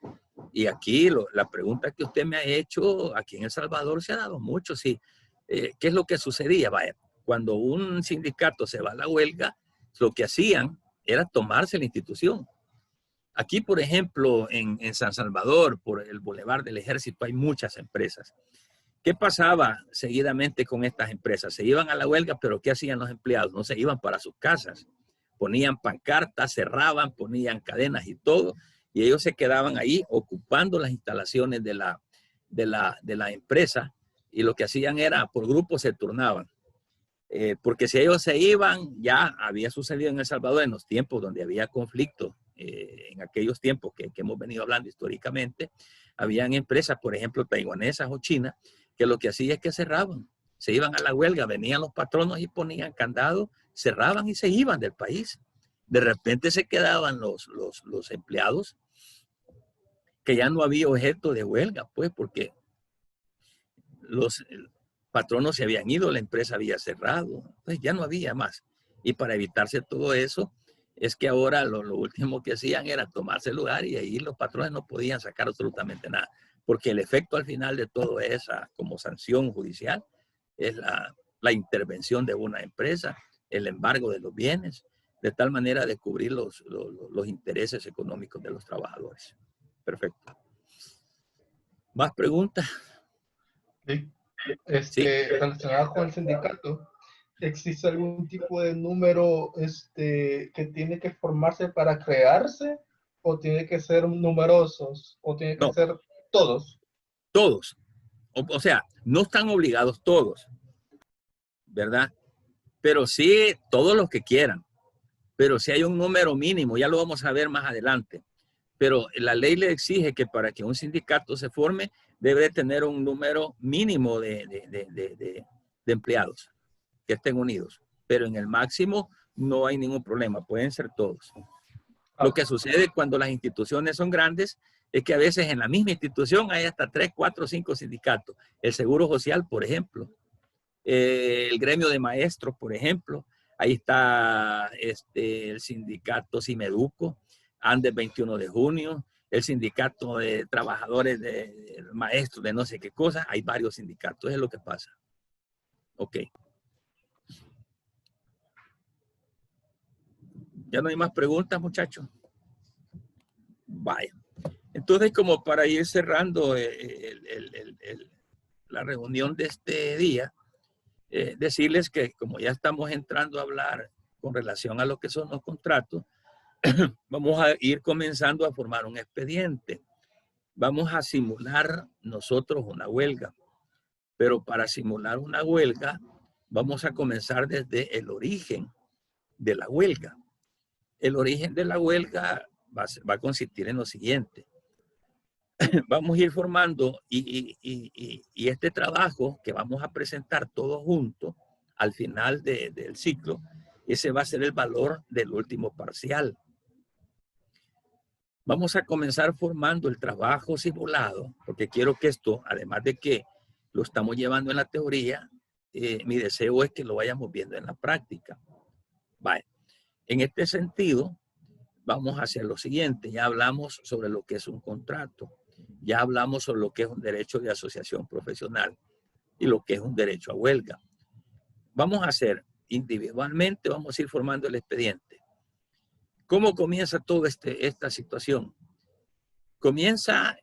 Y aquí la pregunta que usted me ha hecho, aquí en El Salvador se ha dado mucho, sí. ¿Qué es lo que sucedía? Vaya, cuando un sindicato se va a la huelga, lo que hacían era tomarse la institución. Aquí, por ejemplo, en San Salvador, por el Boulevard del Ejército, hay muchas empresas. ¿Qué pasaba seguidamente con estas empresas? Se iban a la huelga, pero ¿qué hacían los empleados? No se iban para sus casas. Ponían pancartas, cerraban, ponían cadenas y todo, y ellos se quedaban ahí ocupando las instalaciones de la empresa, y lo que hacían era, por grupos se turnaban. Porque si ellos se iban, ya había sucedido en El Salvador en los tiempos donde había conflicto, en aquellos tiempos que hemos venido hablando históricamente, habían empresas, por ejemplo, taiwanesas o chinas, que lo que hacían es que cerraban, se iban a la huelga, venían los patronos y ponían candado, cerraban y se iban del país. De repente se quedaban los empleados, que ya no había objeto de huelga, pues, porque los patronos se habían ido, la empresa había cerrado, pues ya no había más. Y para evitarse todo eso, es que ahora lo último que hacían era tomarse el lugar, y ahí los patrones no podían sacar absolutamente nada, porque el efecto al final de todo esa, como sanción judicial, es la intervención de una empresa, el embargo de los bienes, de tal manera de cubrir los intereses económicos de los trabajadores. Perfecto. ¿Más preguntas? Sí. Sí. Relacionado con el sindicato, ¿existe algún tipo de número que tiene que formarse para crearse, o tiene que ser numerosos, o tiene que ser todos? Todos. O sea, no están obligados todos, ¿verdad? Pero sí todos los que quieran. Pero sí hay un número mínimo, ya lo vamos a ver más adelante. Pero la ley le exige que para que un sindicato se forme, debe de tener un número mínimo de empleados que estén unidos. Pero en el máximo no hay ningún problema, pueden ser todos. Lo que sucede cuando las instituciones son grandes es que a veces en la misma institución hay hasta 3, 4, 5 sindicatos. El Seguro Social, por ejemplo, el gremio de maestros, por ejemplo, ahí está el sindicato Cimeduco, Andes 21 de junio, el sindicato de trabajadores de maestros de no sé qué cosa, hay varios sindicatos, es lo que pasa. Ok. ¿Ya no hay más preguntas, muchachos? Vaya. Entonces, como para ir cerrando la reunión de este día, decirles que como ya estamos entrando a hablar con relación a lo que son los contratos, vamos a ir comenzando a formar un expediente. Vamos a simular nosotros una huelga, pero para simular una huelga vamos a comenzar desde el origen de la huelga. El origen de la huelga va a consistir en lo siguiente. vamos a ir formando y este trabajo que vamos a presentar todos juntos al final del ciclo, ese va a ser el valor del último parcial. Vamos a comenzar formando el trabajo simulado, porque quiero que esto, además de que lo estamos llevando en la teoría, mi deseo es que lo vayamos viendo en la práctica. Vale. En este sentido, vamos a hacer lo siguiente. Ya hablamos sobre lo que es un contrato. Ya hablamos sobre lo que es un derecho de asociación profesional y lo que es un derecho a huelga. Vamos a hacer individualmente, vamos a ir formando el expediente. ¿Cómo comienza toda esta situación? Comienza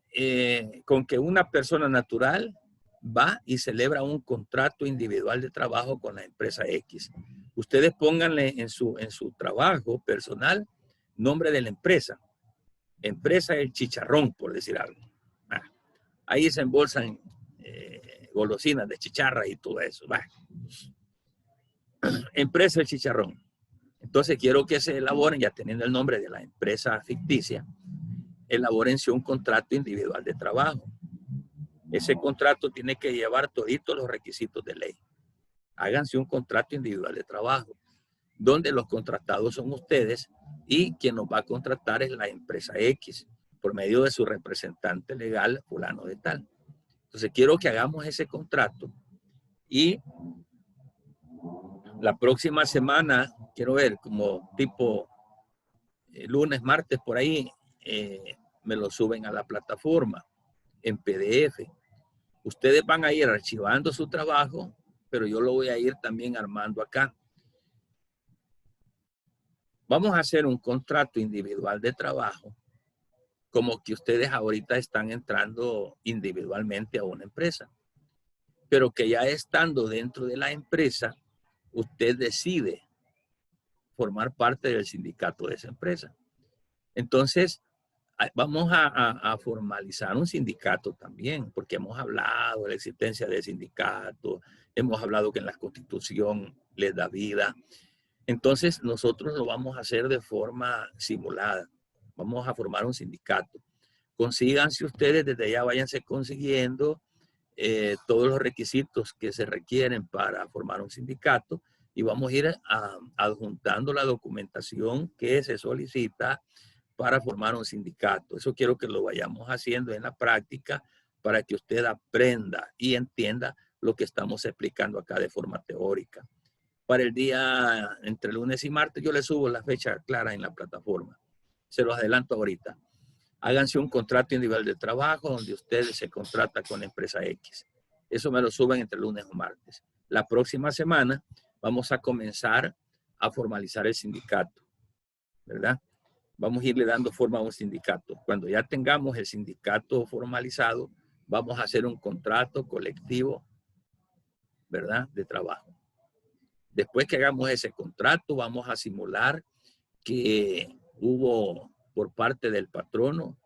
con que una persona natural va y celebra un contrato individual de trabajo con la empresa X. Ustedes pónganle en su trabajo personal nombre de la empresa. Empresa El Chicharrón, por decir algo. Ahí se embolsan golosinas de chicharra y todo eso. Empresa El Chicharrón. Entonces quiero que se elaboren, ya teniendo el nombre de la empresa ficticia, elabórense un contrato individual de trabajo. Ese contrato tiene que llevar toditos los requisitos de ley. Háganse un contrato individual de trabajo, donde los contratados son ustedes y quien nos va a contratar es la empresa X, por medio de su representante legal, fulano de tal. Entonces quiero que hagamos ese contrato y la próxima semana, quiero ver, como tipo lunes, martes, por ahí, me lo suben a la plataforma en PDF. Ustedes van a ir archivando su trabajo, pero yo lo voy a ir también armando acá. Vamos a hacer un contrato individual de trabajo, como que ustedes ahorita están entrando individualmente a una empresa, pero que ya estando dentro de la empresa, usted decide formar parte del sindicato de esa empresa. Entonces, vamos a formalizar un sindicato también, porque hemos hablado de la existencia de sindicatos, hemos hablado que en la Constitución les da vida. Entonces, nosotros lo vamos a hacer de forma simulada. Vamos a formar un sindicato. Consíganse ustedes, desde allá váyanse consiguiendo todos los requisitos que se requieren para formar un sindicato y vamos a ir adjuntando la documentación que se solicita para formar un sindicato. Eso quiero que lo vayamos haciendo en la práctica para que usted aprenda y entienda lo que estamos explicando acá de forma teórica. Para el día entre lunes y martes yo le subo la fecha clara en la plataforma. Se los adelanto ahorita. Háganse un contrato individual de trabajo donde ustedes se contrata con la empresa X. Eso me lo suben entre lunes o martes. La próxima semana vamos a comenzar a formalizar el sindicato, ¿verdad? Vamos a irle dando forma a un sindicato. Cuando ya tengamos el sindicato formalizado, vamos a hacer un contrato colectivo, ¿verdad? De trabajo. Después que hagamos ese contrato, vamos a simular que hubo por parte del patrono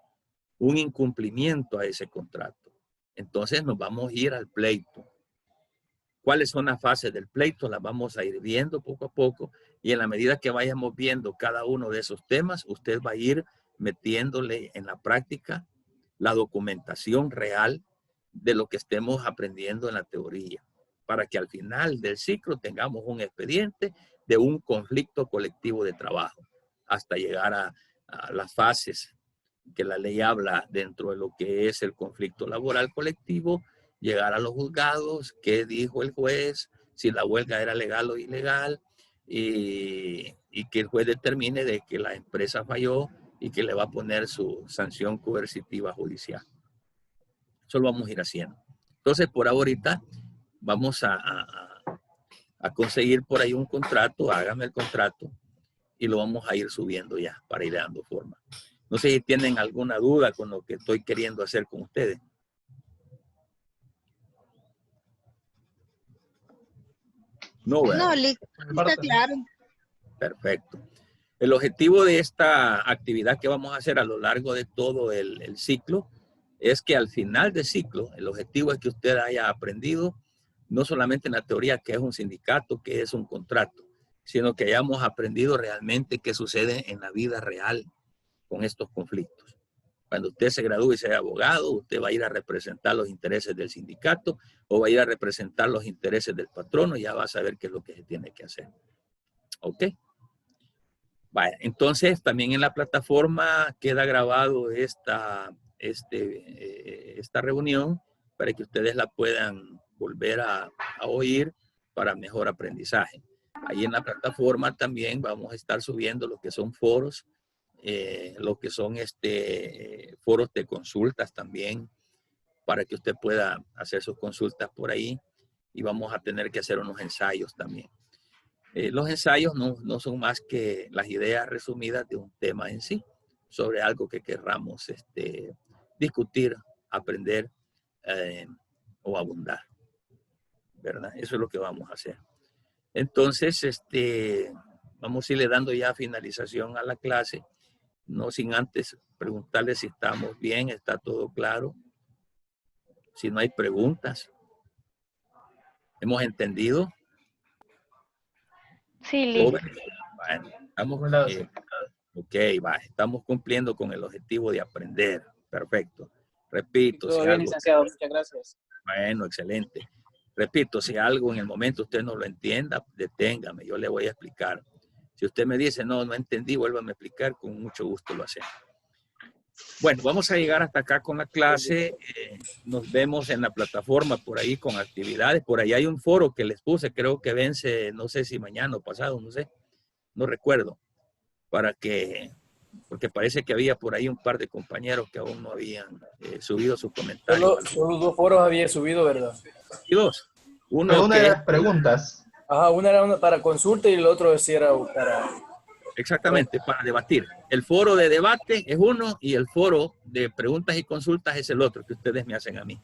un incumplimiento a ese contrato. Entonces nos vamos a ir al pleito. ¿Cuáles son las fases del pleito? Las vamos a ir viendo poco a poco y en la medida que vayamos viendo cada uno de esos temas, usted va a ir metiéndole en la práctica la documentación real de lo que estemos aprendiendo en la teoría, para que al final del ciclo tengamos un expediente de un conflicto colectivo de trabajo, hasta llegar a las fases que la ley habla dentro de lo que es el conflicto laboral colectivo, llegar a los juzgados, qué dijo el juez, si la huelga era legal o ilegal, y que el juez determine de que la empresa falló y que le va a poner su sanción coercitiva judicial. Eso lo vamos a ir haciendo. Entonces, por ahorita, vamos a conseguir por ahí un contrato, hágame el contrato, y lo vamos a ir subiendo ya para ir dando forma. No sé si tienen alguna duda con lo que estoy queriendo hacer con ustedes. No, ¿verdad? No, está claro. Perfecto. El objetivo de esta actividad que vamos a hacer a lo largo de todo el ciclo es que al final del ciclo, el objetivo es que usted haya aprendido no solamente en la teoría que es un sindicato, que es un contrato, sino que hayamos aprendido realmente qué sucede en la vida real con estos conflictos. Cuando usted se gradúe y sea abogado, usted va a ir a representar los intereses del sindicato o va a ir a representar los intereses del patrono y ya va a saber qué es lo que se tiene que hacer. ¿Ok? Vaya, entonces también en la plataforma queda grabado esta reunión para que ustedes la puedan volver a oír para mejor aprendizaje. Ahí en la plataforma también vamos a estar subiendo lo que son foros, lo que son foros de consultas también, para que usted pueda hacer sus consultas por ahí, y vamos a tener que hacer unos ensayos también. Los ensayos no son más que las ideas resumidas de un tema en sí, sobre algo que querramos discutir, aprender o abundar, ¿verdad? Eso es lo que vamos a hacer. Entonces, vamos a irle dando ya finalización a la clase, no sin antes preguntarle si estamos bien, está todo claro, si no hay preguntas. ¿Hemos entendido? Sí, listo. Bueno, estamos cumpliendo con el objetivo de aprender. Perfecto. Repito. Todo bien, licenciado. Muchas gracias. Bueno, excelente. Repito, si algo en el momento usted no lo entienda, deténgame, yo le voy a explicar. Si usted me dice, no entendí, vuélvame a explicar, con mucho gusto lo hacemos. Bueno, vamos a llegar hasta acá con la clase. Nos vemos en la plataforma por ahí con actividades. Por ahí hay un foro que les puse, creo que vence, no sé si mañana o pasado, no sé, no recuerdo. Porque parece que había por ahí un par de compañeros que aún no habían subido sus comentarios. Solo 2 foros había subido, ¿verdad? Y 2. Una de las preguntas. Ajá, una era para consulta y el otro sí era para... Exactamente, para debatir. El foro de debate es uno y el foro de preguntas y consultas es el otro que ustedes me hacen a mí.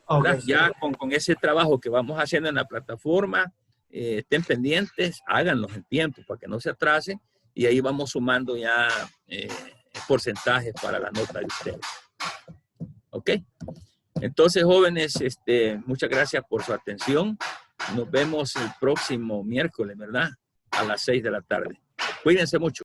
Okay. Ya con ese trabajo que vamos haciendo en la plataforma, estén pendientes, háganlos en tiempo para que no se atrasen y ahí vamos sumando ya porcentajes para la nota de ustedes. ¿Ok? Entonces, jóvenes, muchas gracias por su atención. Nos vemos el próximo miércoles, ¿verdad? A las 6 de la tarde. Cuídense mucho.